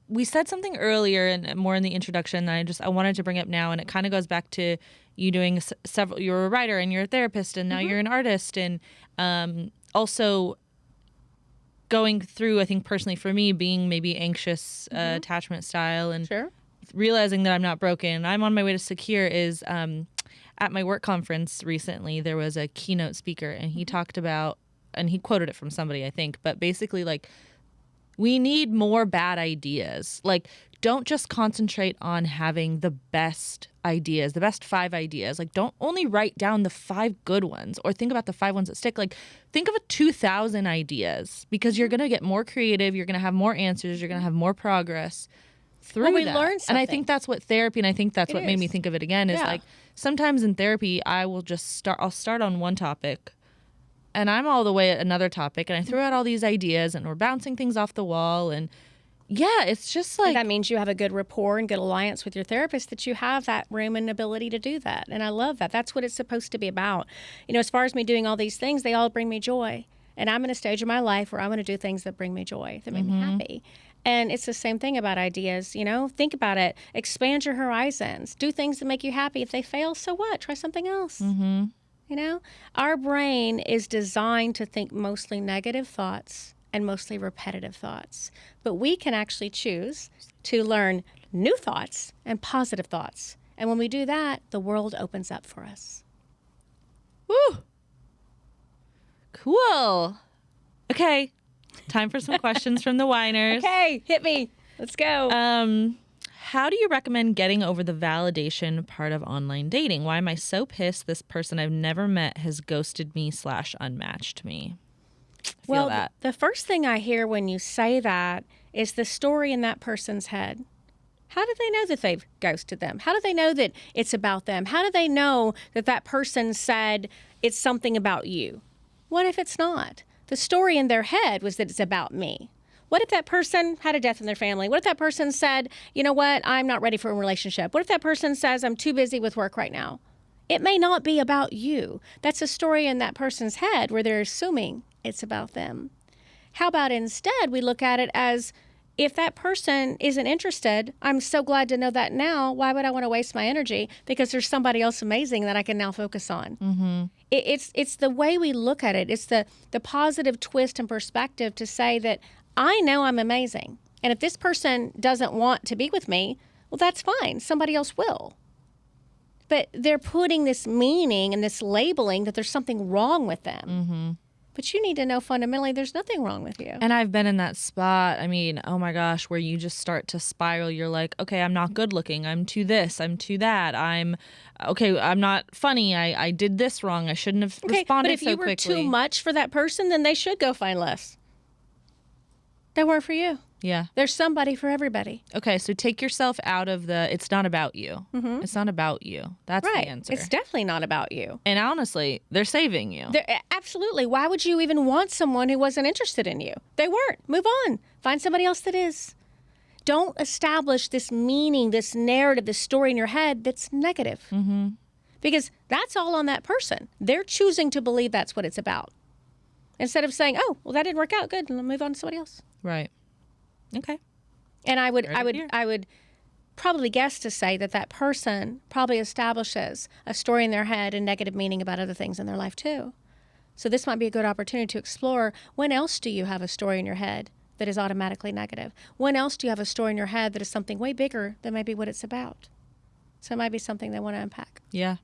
Speaker 1: We said something earlier and more in the introduction that I wanted to bring up now, and it kind of goes back to you doing several. You're a writer and you're a therapist, and now you're an artist, and also going through, I think personally for me, being maybe anxious attachment style and realizing that I'm not broken. I'm on my way to secure is at my work conference recently, there was a keynote speaker, and he talked about, and he quoted it from somebody, I think, but basically like, we need more bad ideas. Like, don't just concentrate on having the best ideas, the best 5 ideas. Like, don't only write down the 5 good ones or think about the 5 ones that stick. Like, think of 2,000 ideas, because you're going to get more creative. You're going to have more answers. You're going to have more progress through that.
Speaker 2: Learn something.
Speaker 1: And I think that's what therapy, and I think that's what made me think of it again, is like, sometimes in therapy, I'll start on one topic, and I'm all the way at another topic, and I throw out all these ideas, and we're bouncing things off the wall, and it's just like...
Speaker 2: And that means you have a good rapport and good alliance with your therapist, that you have that room and ability to do that. And I love that. That's what it's supposed to be about. You know, as far as me doing all these things, they all bring me joy. And I'm in a stage of my life where I want to do things that bring me joy, that make me happy. And it's the same thing about ideas, you know? Think about it. Expand your horizons. Do things that make you happy. If they fail, so what? Try something else. You know, our brain is designed to think mostly negative thoughts and mostly repetitive thoughts. But we can actually choose to learn new thoughts and positive thoughts. And when we do that, the world opens up for us.
Speaker 1: Woo! Cool. Okay. Time for some questions from the whiners.
Speaker 2: Okay, hit me. Let's go.
Speaker 1: How do you recommend getting over the validation part of online dating? Why am I so pissed this person I've never met has ghosted me / unmatched me?
Speaker 2: Well, the first thing I hear when you say that is the story in that person's head. How do they know that they've ghosted them? How do they know that it's about them? How do they know that that person said it's something about you? What if it's not? The story in their head was that it's about me. What if that person had a death in their family? What if that person said, you know what, I'm not ready for a relationship? What if that person says, I'm too busy with work right now? It may not be about you. That's a story in that person's head where they're assuming it's about them. How about instead we look at it as, if that person isn't interested, I'm so glad to know that now. Why would I want to waste my energy? Because there's somebody else amazing that I can now focus on. It's the way we look at it. It's the positive twist and perspective to say that I know I'm amazing. And if this person doesn't want to be with me, well, that's fine. Somebody else will. But they're putting this meaning and this labeling that there's something wrong with them. But you need to know fundamentally there's nothing wrong with you.
Speaker 1: And I've been in that spot. I mean, oh my gosh, where you just start to spiral. You're like, okay, I'm not good looking. I'm too this. I'm too that. I'm not funny. I did this wrong. I shouldn't have responded so quickly.
Speaker 2: But if you were too much for that person, then they should go find less. They weren't for you.
Speaker 1: Yeah.
Speaker 2: There's somebody for everybody.
Speaker 1: Okay, so take yourself out of the, it's not about you. It's not about you. That's the answer.
Speaker 2: It's definitely not about you.
Speaker 1: And honestly, they're saving you.
Speaker 2: Absolutely. Why would you even want someone who wasn't interested in you? They weren't. Move on. Find somebody else that is. Don't establish this meaning, this narrative, this story in your head that's negative. Because that's all on that person. They're choosing to believe that's what it's about. Instead of saying, oh, well, that didn't work out. Good. I'll move on to somebody else.
Speaker 1: Right. Okay.
Speaker 2: And I would probably guess to say that person probably establishes a story in their head and negative meaning about other things in their life too. So this might be a good opportunity to explore, when else do you have a story in your head that is automatically negative? When else do you have a story in your head that is something way bigger than maybe what it's about? So it might be something they want to unpack.
Speaker 1: Yeah.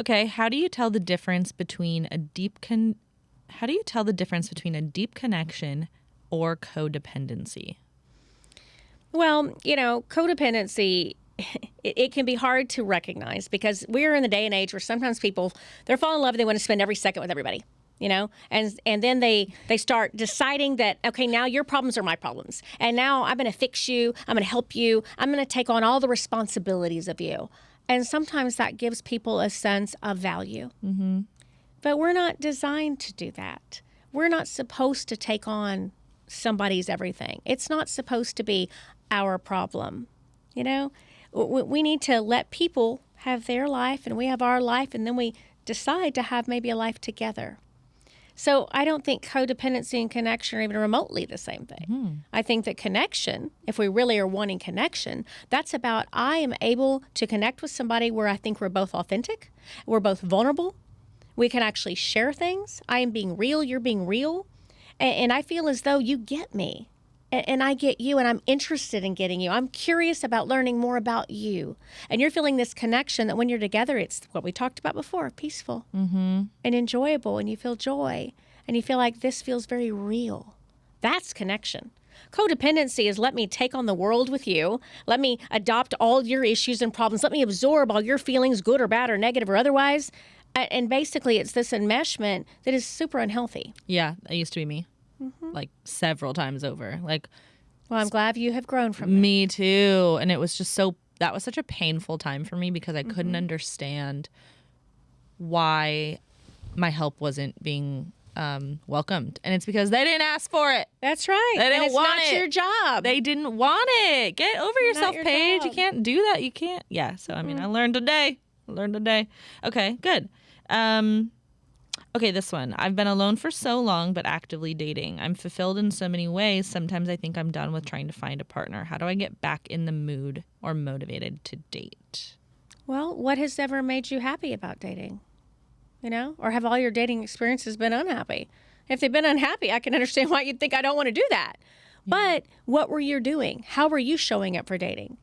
Speaker 1: Okay, how do you tell the difference between a deep connection or codependency?
Speaker 2: Well, codependency, it can be hard to recognize because we're in the day and age where sometimes people, they're falling in love and they want to spend every second with everybody, and then they start deciding that, okay, now your problems are my problems. And now I'm going to fix you. I'm going to help you. I'm going to take on all the responsibilities of you. And sometimes that gives people a sense of value. Mm-hmm. But we're not designed to do that. We're not supposed to take on somebody's everything. It's not supposed to be our problem. We need to let people have their life and we have our life, and then we decide to have maybe a life together. So I don't think codependency and connection are even remotely the same thing. Mm-hmm. I think that connection, if we really are wanting connection, that's about I am able to connect with somebody where I think we're both authentic, we're both vulnerable, we can actually share things. I am being real, you're being real, and I feel as though you get me. And I get you, and I'm interested in getting you. I'm curious about learning more about you. And you're feeling this connection that when you're together, it's what we talked about before, peaceful and enjoyable, and you feel joy, and you feel like this feels very real. That's connection. Codependency is let me take on the world with you. Let me adopt all your issues and problems. Let me absorb all your feelings, good or bad or negative or otherwise. And basically, it's this enmeshment that is super unhealthy.
Speaker 1: Yeah, that used to be me. Mm-hmm. Like several times over. Well,
Speaker 2: I'm glad you have grown from that.
Speaker 1: Me too. And it was just that was such a painful time for me because I couldn't understand why my help wasn't being welcomed. And it's because they didn't ask for it.
Speaker 2: That's right.
Speaker 1: They didn't want it.
Speaker 2: It's not your job.
Speaker 1: They didn't want it. Get over yourself, Paige.
Speaker 2: Job.
Speaker 1: You can't do that. You can't. Yeah. So, I mean, I learned today. Okay, good. Okay, this one. I've been alone for so long, but actively dating. I'm fulfilled in so many ways. Sometimes I think I'm done with trying to find a partner. How do I get back in the mood or motivated to date?
Speaker 2: Well, what has ever made you happy about dating? Or have all your dating experiences been unhappy? If they've been unhappy, I can understand why you'd think I don't want to do that. Yeah. But what were you doing? How were you showing up for dating?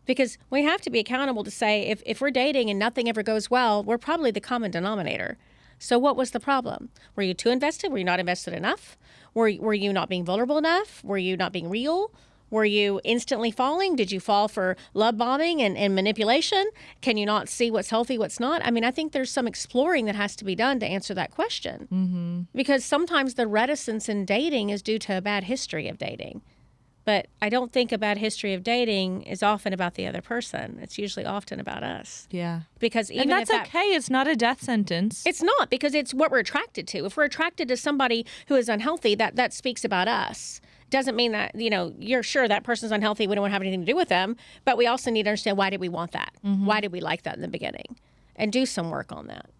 Speaker 2: Because we have to be accountable to say if we're dating and nothing ever goes well, we're probably the common denominator. So what was the problem? Were you too invested? Were you not invested enough? Were you not being vulnerable enough? Were you not being real? Were you instantly falling? Did you fall for love bombing and manipulation? Can you not see what's healthy, what's not? I mean, I think there's some exploring that has to be done to answer that question. Mm-hmm. Because sometimes the reticence in dating is due to a bad history of dating. But I don't think a bad history of dating is often about the other person. It's usually often about us.
Speaker 1: Yeah.
Speaker 2: Because even
Speaker 1: and that's okay. It's not a death sentence.
Speaker 2: It's not, because it's what we're attracted to. If we're attracted to somebody who is unhealthy, that speaks about us. Doesn't mean that, you're sure that person's unhealthy, we don't want to have anything to do with them. But we also need to understand, why did we want that? Mm-hmm. Why did we like that in the beginning? And do some work on that,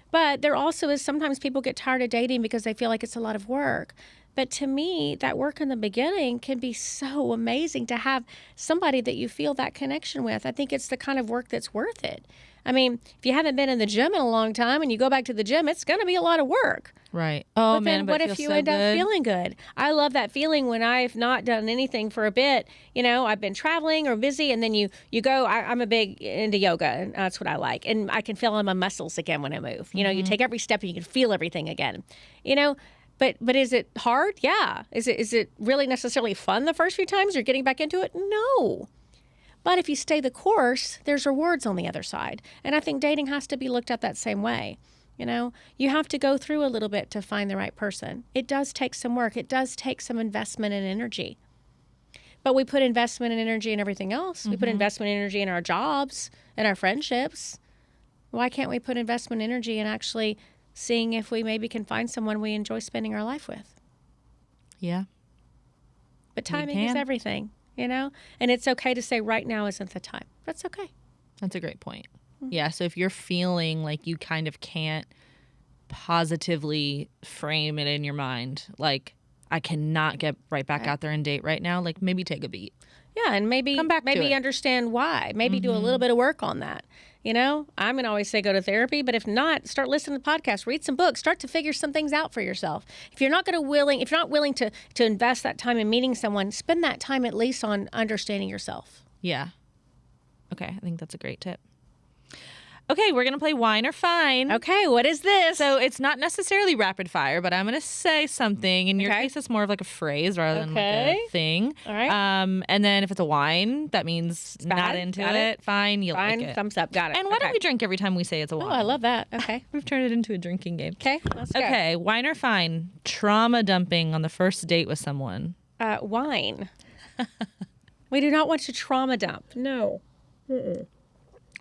Speaker 2: But there also is sometimes people get tired of dating because they feel like it's a lot of work. But to me, that work in the beginning can be so amazing to have somebody that you feel that connection with. I think it's the kind of work that's worth it. I mean, if you haven't been in the gym in a long time and you go back to the gym, it's going to be a lot of work.
Speaker 1: Right. Oh, man,
Speaker 2: what if you end up feeling good? I love that feeling when I've not done anything for a bit. I've been traveling or busy, and then you go. I'm a big into yoga, and that's what I like. And I can feel in my muscles again when I move. You take every step and you can feel everything again. But is it hard? Yeah. Is it really necessarily fun the first few times you're getting back into it? No. But if you stay the course, there's rewards on the other side. And I think dating has to be looked at that same way. You have to go through a little bit to find the right person. It does take some work. It does take some investment and energy. But we put investment and energy in everything else. Mm-hmm. We put investment and energy in our jobs and our friendships. Why can't we put investment and energy in actually seeing if we maybe can find someone we enjoy spending our life with?
Speaker 1: Yeah.
Speaker 2: But timing is everything, And it's okay to say right now isn't the time. That's okay.
Speaker 1: That's a great point. Mm-hmm. Yeah, so if you're feeling like you kind of can't positively frame it in your mind, like, I cannot get right back out there and date right now, like, maybe take a beat.
Speaker 2: Yeah, and maybe understand why. Maybe do a little bit of work on that. I'm going to always say go to therapy, but if not, start listening to podcasts, read some books, start to figure some things out for yourself. If you're not willing to invest that time in meeting someone, spend that time at least on understanding yourself.
Speaker 1: Yeah. Okay, I think that's a great tip. Okay, we're going to play Whine or Fine.
Speaker 2: Okay, what is this?
Speaker 1: So it's not necessarily rapid fire, but I'm going to say something. In your case, it's more of like a phrase rather than like a thing.
Speaker 2: All right.
Speaker 1: And then if it's a whine, that means not into it. Fine, you like it.
Speaker 2: Thumbs up. Got it.
Speaker 1: And why don't we drink every time we say it's a whine?
Speaker 2: Oh, I love that. Okay.
Speaker 1: We've turned it into a drinking game.
Speaker 2: Okay, let's go.
Speaker 1: Okay, whine or fine? Trauma dumping on the first date with someone.
Speaker 2: Whine. We do not want to trauma dump. No.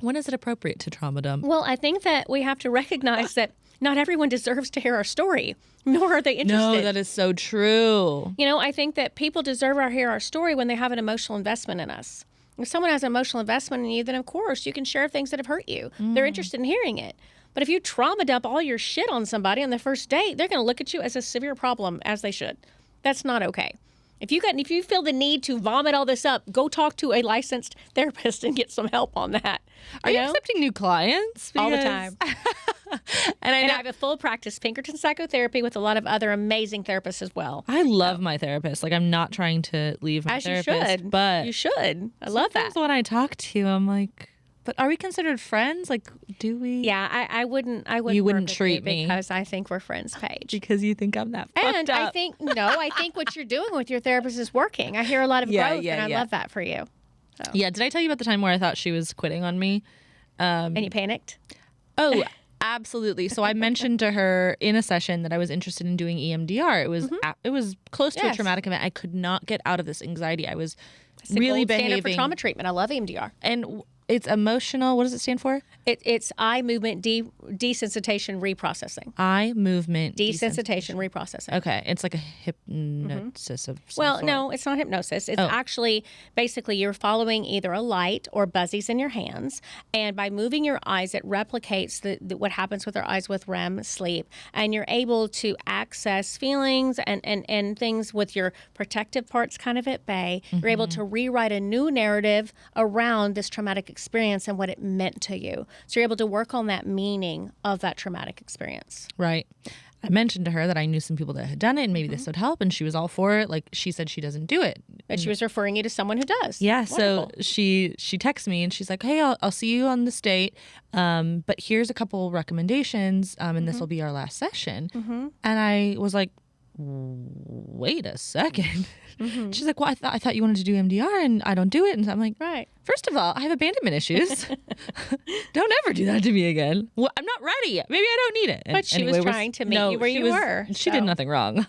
Speaker 1: When is it appropriate to trauma dump?
Speaker 2: Well, I think that we have to recognize that not everyone deserves to hear our story, nor are they interested.
Speaker 1: No, that is so true.
Speaker 2: You know, I think that people deserve to hear our story when they have an emotional investment in us. If someone has an emotional investment in you, then of course you can share things that have hurt you. They're interested in hearing it. But if you trauma dump all your shit on somebody on the first date, they're going to look at you as a severe problem, as they should. That's not okay. If you feel the need to vomit all this up, go talk to a licensed therapist and get some help on that.
Speaker 1: Are you accepting new clients?
Speaker 2: All the time. and I have a full practice, Pinkerton Psychotherapy, with a lot of other amazing therapists as well.
Speaker 1: I love my therapist. Like, I'm not trying to leave my therapist.
Speaker 2: As you should.
Speaker 1: But
Speaker 2: you should. I love that.
Speaker 1: When I talk to you, I'm like, but are we considered friends? Like, do we?
Speaker 2: Yeah, I wouldn't.
Speaker 1: You wouldn't treat me
Speaker 2: because I think we're friends, Paige.
Speaker 1: Because you think I'm that fucked
Speaker 2: and
Speaker 1: up.
Speaker 2: I think what you're doing with your therapist is working. I hear a lot of growth, and I love that for you. So.
Speaker 1: Yeah. Did I tell you about the time where I thought she was quitting on me?
Speaker 2: And you panicked?
Speaker 1: Oh, absolutely. So I mentioned to her in a session that I was interested in doing EMDR. It was close to a traumatic event. I could not get out of this anxiety. I was really behaving.
Speaker 2: Standard for trauma treatment. I love EMDR.
Speaker 1: And it's emotional. What does it stand for?
Speaker 2: It's eye movement desensitization reprocessing.
Speaker 1: Eye movement
Speaker 2: desensitization reprocessing.
Speaker 1: Okay, it's like a hypnosis of some
Speaker 2: Well,
Speaker 1: sort.
Speaker 2: no, it's not hypnosis. It's actually basically you're following either a light or buzzies in your hands, and by moving your eyes, it replicates what happens with our eyes with REM sleep, and you're able to access feelings and things with your protective parts kind of at bay. You're able to rewrite a new narrative around this traumatic experience and what it meant to you. So you're able to work on that meaning of that traumatic experience.
Speaker 1: Right. I mentioned to her that I knew some people that had done it and maybe this would help, and she was all for it. Like, she said she doesn't do it.
Speaker 2: But she was referring you to someone who does.
Speaker 1: Yeah.
Speaker 2: Wonderful.
Speaker 1: So she texts me and she's like, hey, I'll see you on this date. But here's a couple recommendations and this will be our last session. And I was like, wait a second. She's like, well, I thought you wanted to do MDR and I don't do it. And I'm like,
Speaker 2: right.
Speaker 1: First of all, I have abandonment issues. Don't ever do that to me again. Well, I'm not ready. Maybe I don't need it.
Speaker 2: But she was trying to meet you where you were.
Speaker 1: She did nothing wrong.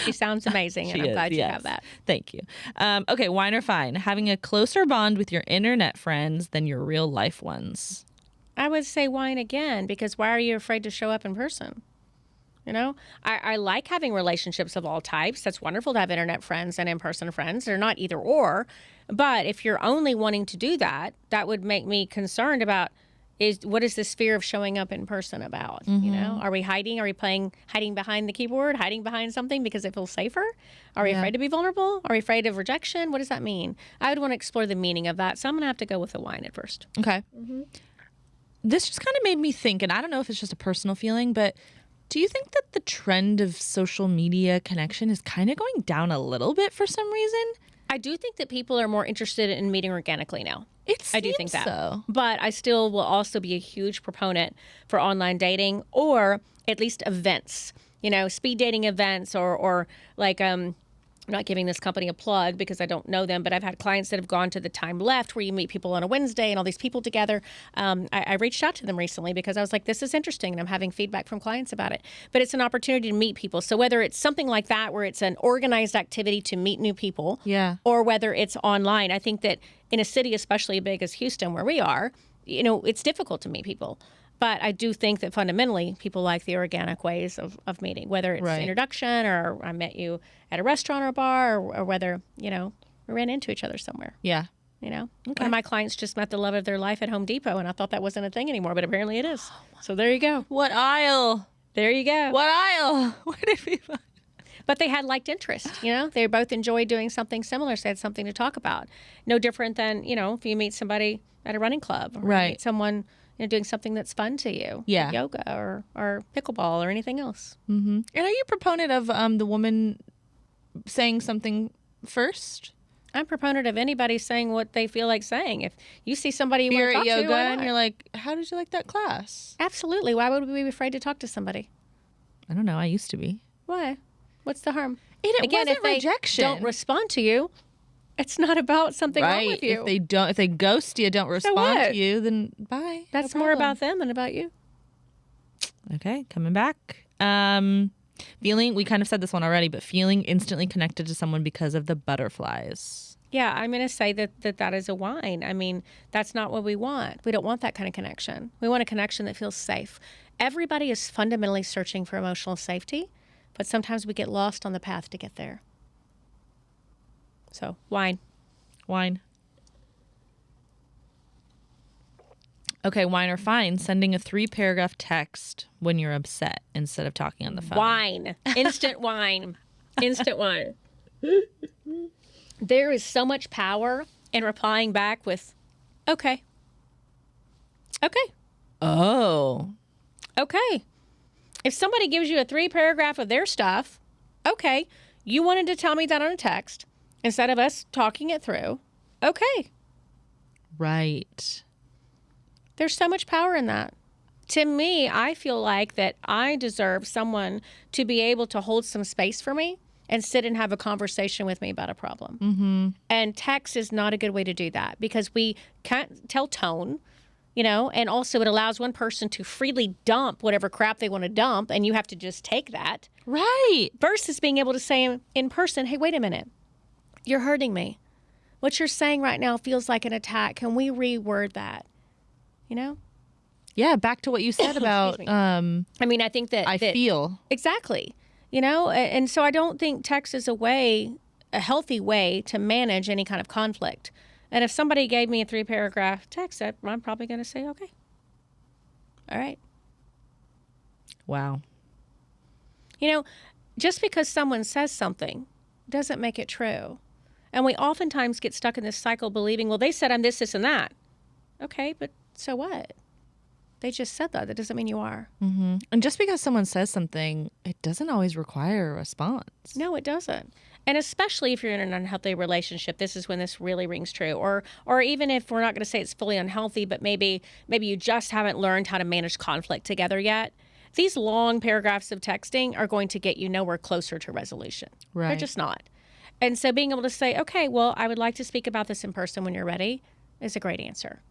Speaker 2: She sounds amazing, and I'm glad you have that.
Speaker 1: Thank you. Okay, whine or fine? Having a closer bond with your internet friends than your real life ones.
Speaker 2: I would say whine again, because why are you afraid to show up in person? You know, I like having relationships of all types. That's wonderful to have internet friends and in-person friends. They're not either or. But if you're only wanting to do that, that would make me concerned about what is this fear of showing up in person about? You know, are we hiding? Are we hiding behind the keyboard, hiding behind something because it feels safer? Are we afraid to be vulnerable? Are we afraid of rejection? What does that mean? I would want to explore the meaning of that. So I'm going to have to go with the whine at first.
Speaker 1: Okay. This just kind of made me think, and I don't know if it's just a personal feeling, but do you think that the trend of social media connection is kind of going down a little bit for some reason?
Speaker 2: I do think that people are more interested in meeting organically now.
Speaker 1: I do think that. So.
Speaker 2: But I still will also be a huge proponent for online dating, or at least events, you know, speed dating events, or like, I'm not giving this company a plug because I don't know them, but I've had clients that have gone to the Time Left, where you meet people on a Wednesday and all these people together. I reached out to them recently because I was like, this is interesting, and I'm having feedback from clients about it. But it's an opportunity to meet people. So whether it's something like that, where it's an organized activity to meet new people, or whether it's online, I think that in a city, especially big as Houston, where we are, you know, it's difficult to meet people. But I do think that fundamentally people like the organic ways of meeting, whether it's introduction, or I met you at a restaurant or a bar, or whether, you know, we ran into each other somewhere.
Speaker 1: Yeah.
Speaker 2: You know, one of my clients just met the love of their life at Home Depot, and I thought that wasn't a thing anymore, but apparently it is. So there you go.
Speaker 1: What aisle?
Speaker 2: There you go.
Speaker 1: What aisle? Where did we find?
Speaker 2: But they had liked interest, you know. They both enjoyed doing something similar, so they had something to talk about. No different than, you know, if you meet somebody at a running club, or you meet someone, you know, doing something that's fun to you, like yoga or pickleball or anything else.
Speaker 1: And are you a proponent of the woman saying something first?
Speaker 2: I'm a proponent of anybody saying what they feel like saying. If you see somebody you want to talk
Speaker 1: You're at
Speaker 2: to,
Speaker 1: yoga
Speaker 2: why
Speaker 1: and
Speaker 2: not?
Speaker 1: you're like, how did you like that class?
Speaker 2: Absolutely. Why would we be afraid to talk to somebody?
Speaker 1: I don't know. I used to be.
Speaker 2: Why? What's the harm?
Speaker 1: It
Speaker 2: Again,
Speaker 1: wasn't
Speaker 2: if they
Speaker 1: rejection.
Speaker 2: don't respond to you, it's not about something wrong with you.
Speaker 1: If they ghost you, don't respond
Speaker 2: what?
Speaker 1: to you, then bye.
Speaker 2: That's
Speaker 1: No
Speaker 2: more
Speaker 1: problem.
Speaker 2: about them than about you.
Speaker 1: Okay, coming back. Feeling, we kind of said this one already, but feeling instantly connected to someone because of the butterflies.
Speaker 2: Yeah, I'm going to say that is a whine. I mean, that's not what we want. We don't want that kind of connection. We want a connection that feels safe. Everybody is fundamentally searching for emotional safety, but sometimes we get lost on the path to get there. So, whine.
Speaker 1: Whine. Okay, whine or fine. Sending a 3-paragraph text when you're upset instead of talking on the phone.
Speaker 2: Whine. Instant whine. Instant whine. There is so much power in replying back with, okay. Okay.
Speaker 1: Oh.
Speaker 2: Okay. If somebody gives you a 3-paragraph of their stuff, okay. You wanted to tell me that on a text instead of us talking it through. Okay.
Speaker 1: Right.
Speaker 2: There's so much power in that. To me, I feel like that I deserve someone to be able to hold some space for me and sit and have a conversation with me about a problem.
Speaker 1: Mm-hmm.
Speaker 2: And text is not a good way to do that because we can't tell tone, and also it allows one person to freely dump whatever crap they want to dump, and you have to just take that.
Speaker 1: Right.
Speaker 2: Versus being able to say in person, hey, wait a minute, you're hurting me. What you're saying right now feels like an attack. Can we reword that?
Speaker 1: Yeah, back to what you said about
Speaker 2: I mean, I think that
Speaker 1: I feel.
Speaker 2: Exactly. And so I don't think text is a healthy way to manage any kind of conflict. And if somebody gave me a 3-paragraph text, I'm probably going to say, okay. All right.
Speaker 1: Wow.
Speaker 2: Just because someone says something doesn't make it true. And we oftentimes get stuck in this cycle believing, well, they said I'm this, this, and that. Okay, but so what? They just said that. That doesn't mean you are.
Speaker 1: Mm-hmm. And just because someone says something, it doesn't always require a response.
Speaker 2: No, it doesn't. And especially if you're in an unhealthy relationship, this is when this really rings true. Or even if we're not going to say it's fully unhealthy, but maybe you just haven't learned how to manage conflict together yet. These long paragraphs of texting are going to get you nowhere closer to resolution.
Speaker 1: Right.
Speaker 2: They're just not. And so being able to say, okay, well, I would like to speak about this in person when you're ready is a great answer.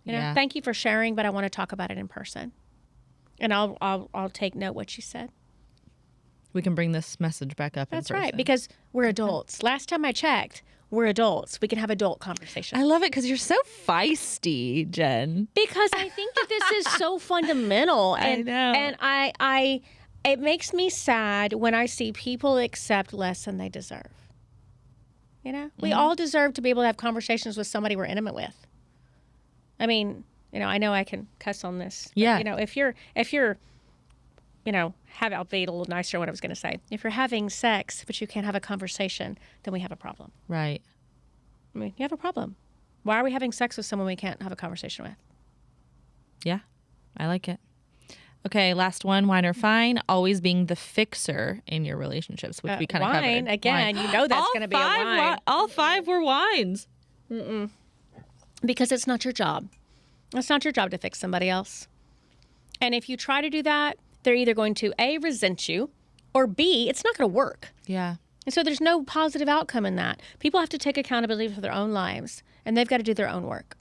Speaker 1: Yeah.
Speaker 2: Thank you for sharing, but I want to talk about it in person. And I'll take note what you said.
Speaker 1: We can bring this message back up.
Speaker 2: That's
Speaker 1: in person.
Speaker 2: right, because we're adults. Last time I checked, we're adults. We can have adult conversations.
Speaker 1: I love it because you're so feisty, Jen.
Speaker 2: Because I think that this is so fundamental. And,
Speaker 1: I know.
Speaker 2: And it makes me sad when I see people accept less than they deserve. We all deserve to be able to have conversations with somebody we're intimate with. I mean, I know I can cuss on this.
Speaker 1: Yeah.
Speaker 2: But, if you're, I'll be a little nicer what I was going to say. If you're having sex, but you can't have a conversation, then we have a problem.
Speaker 1: Right.
Speaker 2: I mean, you have a problem. Why are we having sex with someone we can't have a conversation with?
Speaker 1: Yeah, I like it. Okay, last one, whine or fine, always being the fixer in your relationships, which we kind of covered.
Speaker 2: Whine, again, you know that's going to be a whine.
Speaker 1: All 5 were whines.
Speaker 2: Mm-mm. Because it's not your job. It's not your job to fix somebody else. And if you try to do that, they're either going to A, resent you, or B, it's not going to work.
Speaker 1: Yeah.
Speaker 2: And so there's no positive outcome in that. People have to take accountability for their own lives, and they've got to do their own work.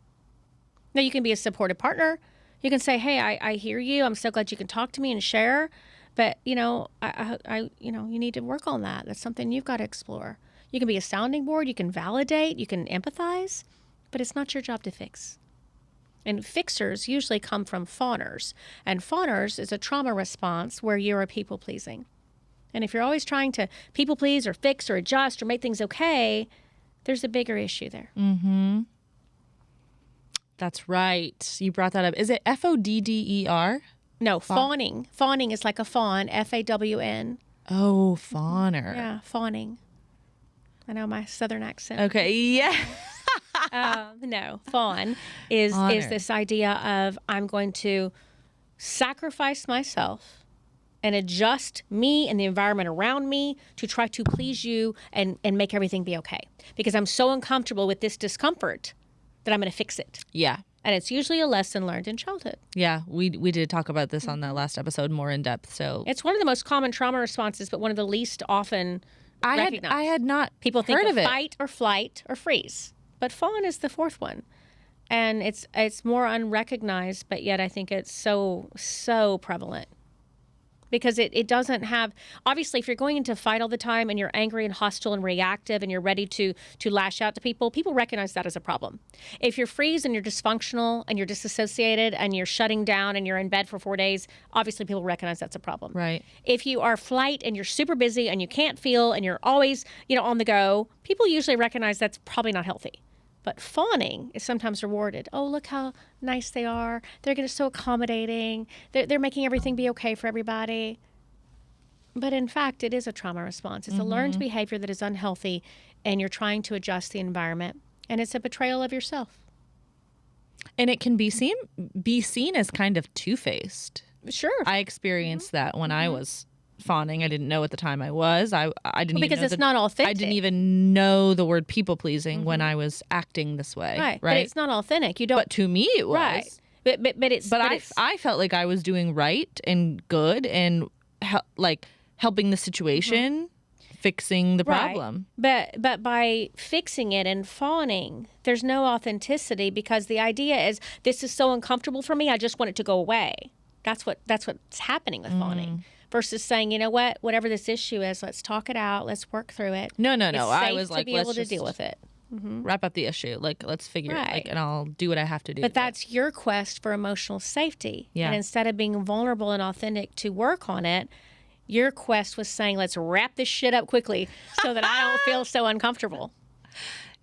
Speaker 2: Now, you can be a supportive partner. You can say, hey, I hear you. I'm so glad you can talk to me and share. But, you need to work on that. That's something you've got to explore. You can be a sounding board. You can validate. You can empathize. But it's not your job to fix. And fixers usually come from fawners. And fawners is a trauma response where you're a people-pleasing. And if you're always trying to people-please or fix or adjust or make things okay, there's a bigger issue there.
Speaker 1: Mm-hmm. That's right. You brought that up. Is it Fodder?
Speaker 2: No, fawning. Fawning is like a fawn, F-A-W-N.
Speaker 1: Oh, fawner.
Speaker 2: Yeah, fawning. I know my southern accent.
Speaker 1: Okay, yeah.
Speaker 2: No, fawn is this idea of I'm going to sacrifice myself and adjust me and the environment around me to try to please you and make everything be okay. Because I'm so uncomfortable with this discomfort that I'm going to fix it.
Speaker 1: Yeah.
Speaker 2: And it's usually a lesson learned in childhood.
Speaker 1: Yeah, we did talk about this on the last episode more in depth. So
Speaker 2: it's one of the most common trauma responses, but one of the least often recognized.
Speaker 1: I had not
Speaker 2: People think
Speaker 1: heard
Speaker 2: of
Speaker 1: it.
Speaker 2: Fight or flight or freeze, but fawn is the fourth one. And it's more unrecognized, but yet I think it's so prevalent. Because it doesn't have, obviously, if you're going into a fight all the time and you're angry and hostile and reactive and you're ready to lash out to people recognize that as a problem. If you're freeze and you're dysfunctional and you're disassociated and you're shutting down and you're in bed for 4 days, obviously people recognize that's a problem.
Speaker 1: Right.
Speaker 2: If you are flight and you're super busy and you can't feel and you're always, on the go, people usually recognize that's probably not healthy. But fawning is sometimes rewarded. Oh, look how nice they are. They're going to so accommodating. They're making everything be okay for everybody. But in fact, it is a trauma response. It's a learned behavior that is unhealthy, and you're trying to adjust the environment. And it's a betrayal of yourself.
Speaker 1: And it can be seen as kind of two-faced.
Speaker 2: Sure.
Speaker 1: I experienced that when I was fawning. I didn't know at the time I was. I didn't
Speaker 2: because
Speaker 1: even know
Speaker 2: it's not authentic.
Speaker 1: I didn't even know the word people pleasing when I was acting this way.
Speaker 2: Right. But it's not authentic. You don't.
Speaker 1: But to me, it was.
Speaker 2: Right. But
Speaker 1: I felt like I was doing right and good and helping the situation, fixing the problem.
Speaker 2: But by fixing it and fawning, there's no authenticity because the idea is this is so uncomfortable for me. I just want it to go away. That's what's happening with fawning. Versus saying, you know what, whatever this issue is, let's talk it out. Let's work through it.
Speaker 1: No.
Speaker 2: It's
Speaker 1: I
Speaker 2: safe
Speaker 1: was
Speaker 2: to
Speaker 1: like,
Speaker 2: be
Speaker 1: let's
Speaker 2: able to
Speaker 1: just
Speaker 2: deal with it.
Speaker 1: wrap up the issue. Like, let's figure it. And I'll do what I have to do.
Speaker 2: But that's your quest for emotional safety.
Speaker 1: Yeah.
Speaker 2: And instead of being vulnerable and authentic to work on it, your quest was saying, let's wrap this shit up quickly so that I don't feel so uncomfortable.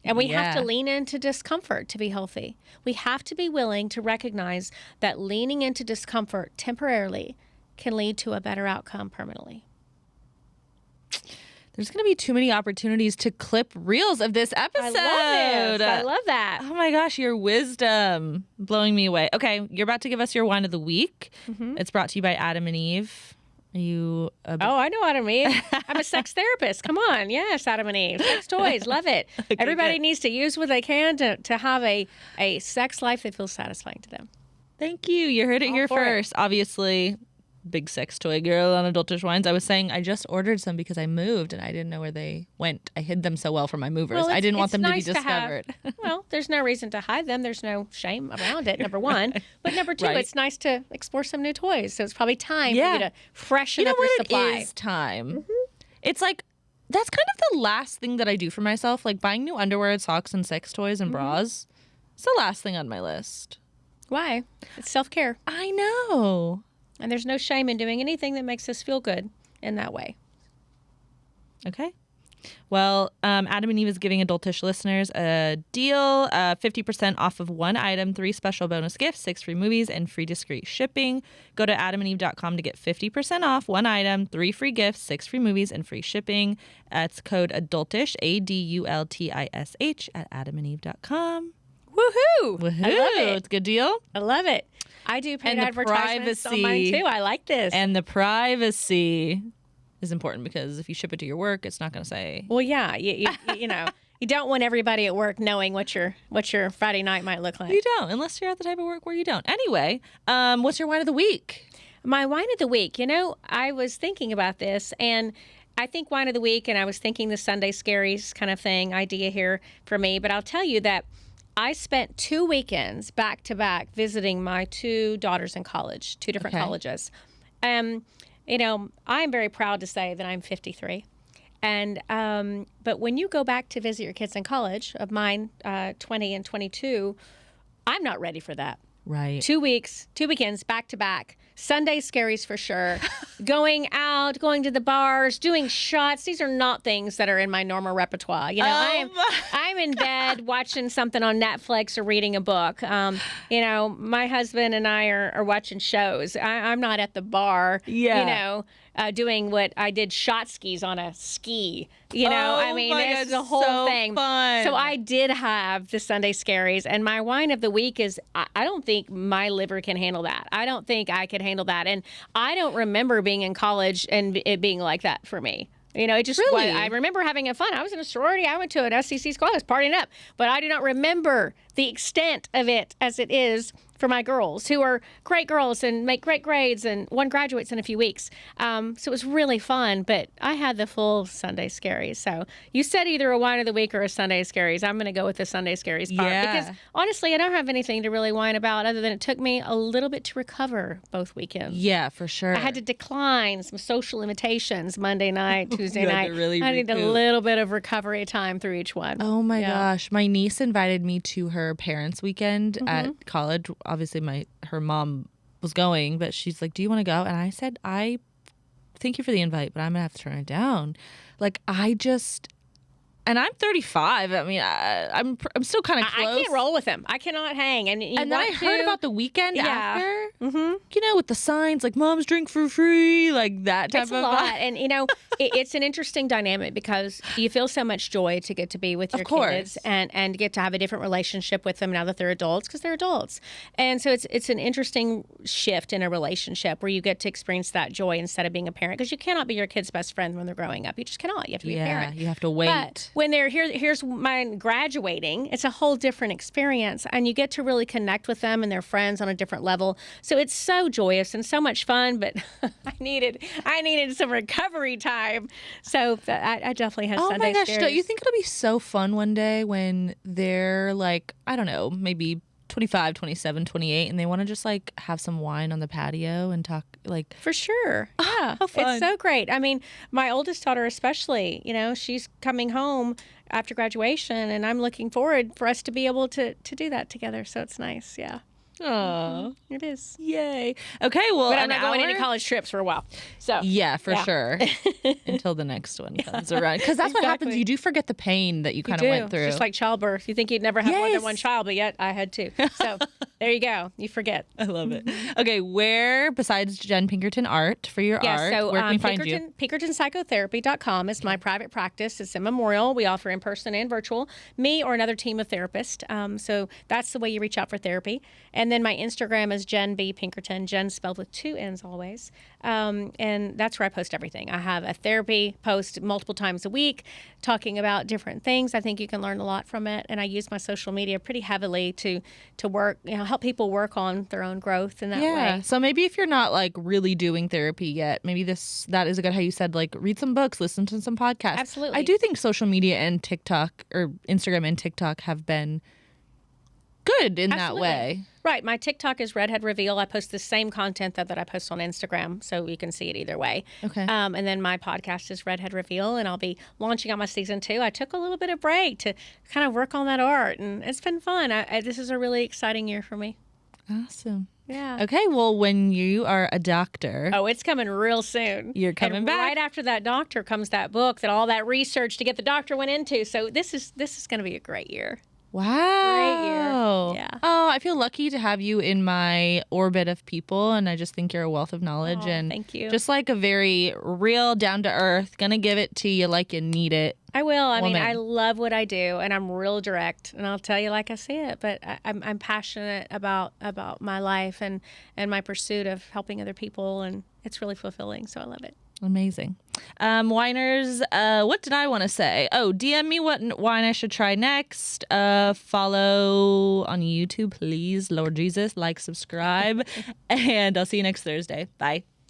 Speaker 2: And we have to lean into discomfort to be healthy. We have to be willing to recognize that leaning into discomfort temporarily can lead to a better outcome permanently.
Speaker 1: There's going to be too many opportunities to clip reels of this episode.
Speaker 2: I love that.
Speaker 1: Oh my gosh, your wisdom blowing me away. Okay, you're about to give us your wine of the week. It's brought to you by Adam and Eve. Are you?
Speaker 2: I know Adam and Eve. I'm a sex therapist. Come on, yes, Adam and Eve. Sex toys, love it. Okay, everybody needs to use what they can to have a sex life that feels satisfying to them.
Speaker 1: Thank you. You heard it here first. Obviously, big sex toy girl on Adultish Whines. I was saying I just ordered some because I moved and I didn't know where they went. I hid them so well from my movers.
Speaker 2: Well,
Speaker 1: I didn't want them
Speaker 2: nice
Speaker 1: to be discovered.
Speaker 2: Well, there's no reason to hide them. There's no shame around it, number one. But number two, it's nice to explore some new toys. So it's probably time for you to freshen up your supply.
Speaker 1: It is time. It's like, that's kind of the last thing that I do for myself. Like buying new underwear, socks, and sex toys and bras. It's the last thing on my list.
Speaker 2: Why? It's self-care.
Speaker 1: I know.
Speaker 2: And there's no shame in doing anything that makes us feel good in that way.
Speaker 1: Okay. Well, Adam and Eve is giving Adultish listeners a deal, 50% off of one item, 3 special bonus gifts, 6 free movies, and free discreet shipping. Go to adamandeve.com to get 50% off one item, 3 free gifts, 6 free movies, and free shipping. It's code ADULTISH, ADULTISH, at adamandeve.com.
Speaker 2: Woohoo!
Speaker 1: Woohoo!
Speaker 2: I love it.
Speaker 1: It's a good deal.
Speaker 2: I love it. I do paid advertisements on mine too. I like this.
Speaker 1: And the privacy is important because if you ship it to your work, it's not going to say.
Speaker 2: Well, yeah, you know, you don't want everybody at work knowing what your Friday night might look like.
Speaker 1: You don't, unless you're at the type of work where you don't. Anyway, what's your wine of the week?
Speaker 2: My wine of the week. You know, I was thinking about this, and I think wine of the week, and I was thinking the Sunday Scaries kind of thing idea here for me. But I'll tell you that I spent 2 weekends back to back visiting my 2 daughters in college, 2 different colleges. You know, I'm very proud to say that I'm 53. And but when you go back to visit your kids in college, of mine 20 and 22, I'm not ready for that.
Speaker 1: Right.
Speaker 2: 2 weeks, 2 weekends back to back. Sunday Scaries for sure. Going out, going to the bars, doing shots. These are not things that are in my normal repertoire. You know, I'm in bed watching something on Netflix or reading a book. You know, my husband and I are watching shows. I'm not at the bar.
Speaker 1: Yeah.
Speaker 2: You know, doing what I did, shot skis on a ski. You know,
Speaker 1: Oh
Speaker 2: I mean,
Speaker 1: my
Speaker 2: it's
Speaker 1: God,
Speaker 2: the whole
Speaker 1: so
Speaker 2: thing.
Speaker 1: fun.
Speaker 2: So I did have the Sunday scaries, and my whine of the week is I don't think my liver can handle that. I don't think I could handle that. And I don't remember being in college and it being like that for me. You know, it just,
Speaker 1: Really?
Speaker 2: I remember having fun. I was in a sorority. I went to an SCC school. I was partying up. But I do not remember the extent of it as it is for my girls, who are great girls and make great grades, and one graduates in a few weeks. So it was really fun, but I had the full Sunday scaries. So you said either a whine of the week or a Sunday scaries. I'm going to go with the Sunday scaries part because honestly, I don't have anything to really whine about other than it took me a little bit to recover both weekends.
Speaker 1: Yeah, for sure.
Speaker 2: I had to decline some social invitations Monday night, Tuesday
Speaker 1: You had
Speaker 2: night.
Speaker 1: to really
Speaker 2: I need a
Speaker 1: recoup.
Speaker 2: little bit of recovery time through each one.
Speaker 1: Oh my
Speaker 2: Yeah.
Speaker 1: gosh. My niece invited me to her parents' weekend at college. Obviously her mom was going, but she's like, "Do you want to go?" And I said, "I thank you for the invite, but I'm gonna have to turn it down." Like and I'm 35. I mean, I'm still kind of close.
Speaker 2: I can't roll with them. I cannot hang. And
Speaker 1: then I heard about the weekend after.
Speaker 2: Mm-hmm.
Speaker 1: You know, with the signs like "Moms drink for free," like that type
Speaker 2: It's
Speaker 1: of
Speaker 2: a lot. And, you know, it's an interesting dynamic because you feel so much joy to get to be with your kids and get to have a different relationship with them now that they're adults, because they're adults. And so it's an interesting shift in a relationship where you get to experience that joy instead of being a parent, because you cannot be your kid's best friend when they're growing up. You just cannot. You have to be a parent.
Speaker 1: You have to wait.
Speaker 2: But when they're here's mine graduating, it's a whole different experience, and you get to really connect with them and their friends on a different level. So it's so joyous and so much fun. But I needed some recovery time, so I definitely had Sunday
Speaker 1: Oh my gosh!
Speaker 2: scaries.
Speaker 1: Don't you think it'll be so fun one day when they're like, I don't know, maybe 25, 27, 28, and they want to just like have some wine on the patio and talk like.
Speaker 2: For sure. Yeah.
Speaker 1: How fun.
Speaker 2: It's so great. I mean, my oldest daughter especially, you know, she's coming home after graduation, and I'm looking forward for us to be able to do that together. So it's nice. Yeah.
Speaker 1: Oh,
Speaker 2: It is.
Speaker 1: yay. Okay, well,
Speaker 2: But I'm not going any college trips for a while. So
Speaker 1: Yeah, for sure. Until the next one comes around. Because that's what happens.
Speaker 2: Exactly.
Speaker 1: You do forget the pain that you kind
Speaker 2: do.
Speaker 1: of went through.
Speaker 2: Just like childbirth. You think you'd never have more
Speaker 1: Yes.
Speaker 2: than one child, but yet I had two. So there you go. You forget.
Speaker 1: I love it. Okay, where, besides Jenn Pinkerton art, for your
Speaker 2: Yeah,
Speaker 1: art,
Speaker 2: so
Speaker 1: where can we find you?
Speaker 2: PinkertonPsychotherapy.com is my private practice. It's in Memorial. We offer in-person and virtual, me or another team of therapists. So that's the way you reach out for therapy. And then my Instagram is Jenn B. Pinkerton, Jenn spelled with 2 N's always. And that's where I post everything. I have a therapy post multiple times a week talking about different things. I think you can learn a lot from it. And I use my social media pretty heavily to work, help people work on their own growth in that way.
Speaker 1: So maybe if you're not like really doing therapy yet, maybe that is a good, how you said, like read some books, listen to some podcasts.
Speaker 2: Absolutely.
Speaker 1: I do think social media and TikTok, or Instagram and TikTok, have been good in that way.
Speaker 2: Right. My TikTok is REDHEADREVEAL. I post the same content that I post on Instagram, so you can see it either way.
Speaker 1: Okay.
Speaker 2: And then my podcast is REDHEADREVEAL, and I'll be launching on my season 2. I took a little bit of break to kind of work on that art, and it's been fun. This is a really exciting year for me.
Speaker 1: Awesome.
Speaker 2: Yeah.
Speaker 1: Okay, well, when you are a doctor,
Speaker 2: Oh, it's coming real soon.
Speaker 1: You're coming
Speaker 2: and
Speaker 1: back.
Speaker 2: Right after that doctor comes that book that all that research to get the doctor went into. So this is going to be a great year.
Speaker 1: wow.
Speaker 2: Great year. Yeah.
Speaker 1: Oh, I feel lucky to have you in my orbit of people, and I just think you're a wealth of knowledge.
Speaker 2: Oh,
Speaker 1: and
Speaker 2: thank you.
Speaker 1: Just like a very real, down to earth, gonna give it to you like you need it.
Speaker 2: I will. I mean,
Speaker 1: woman.
Speaker 2: I love what I do, and I'm real direct, and I'll tell you like I see it. But I'm passionate about my life and my pursuit of helping other people, and it's really fulfilling. So I love it.
Speaker 1: Amazing. Whiners, what did I want to say? Oh, DM me what wine I should try next. Follow on YouTube, please. Lord Jesus, like, subscribe. And I'll see you next Thursday. Bye.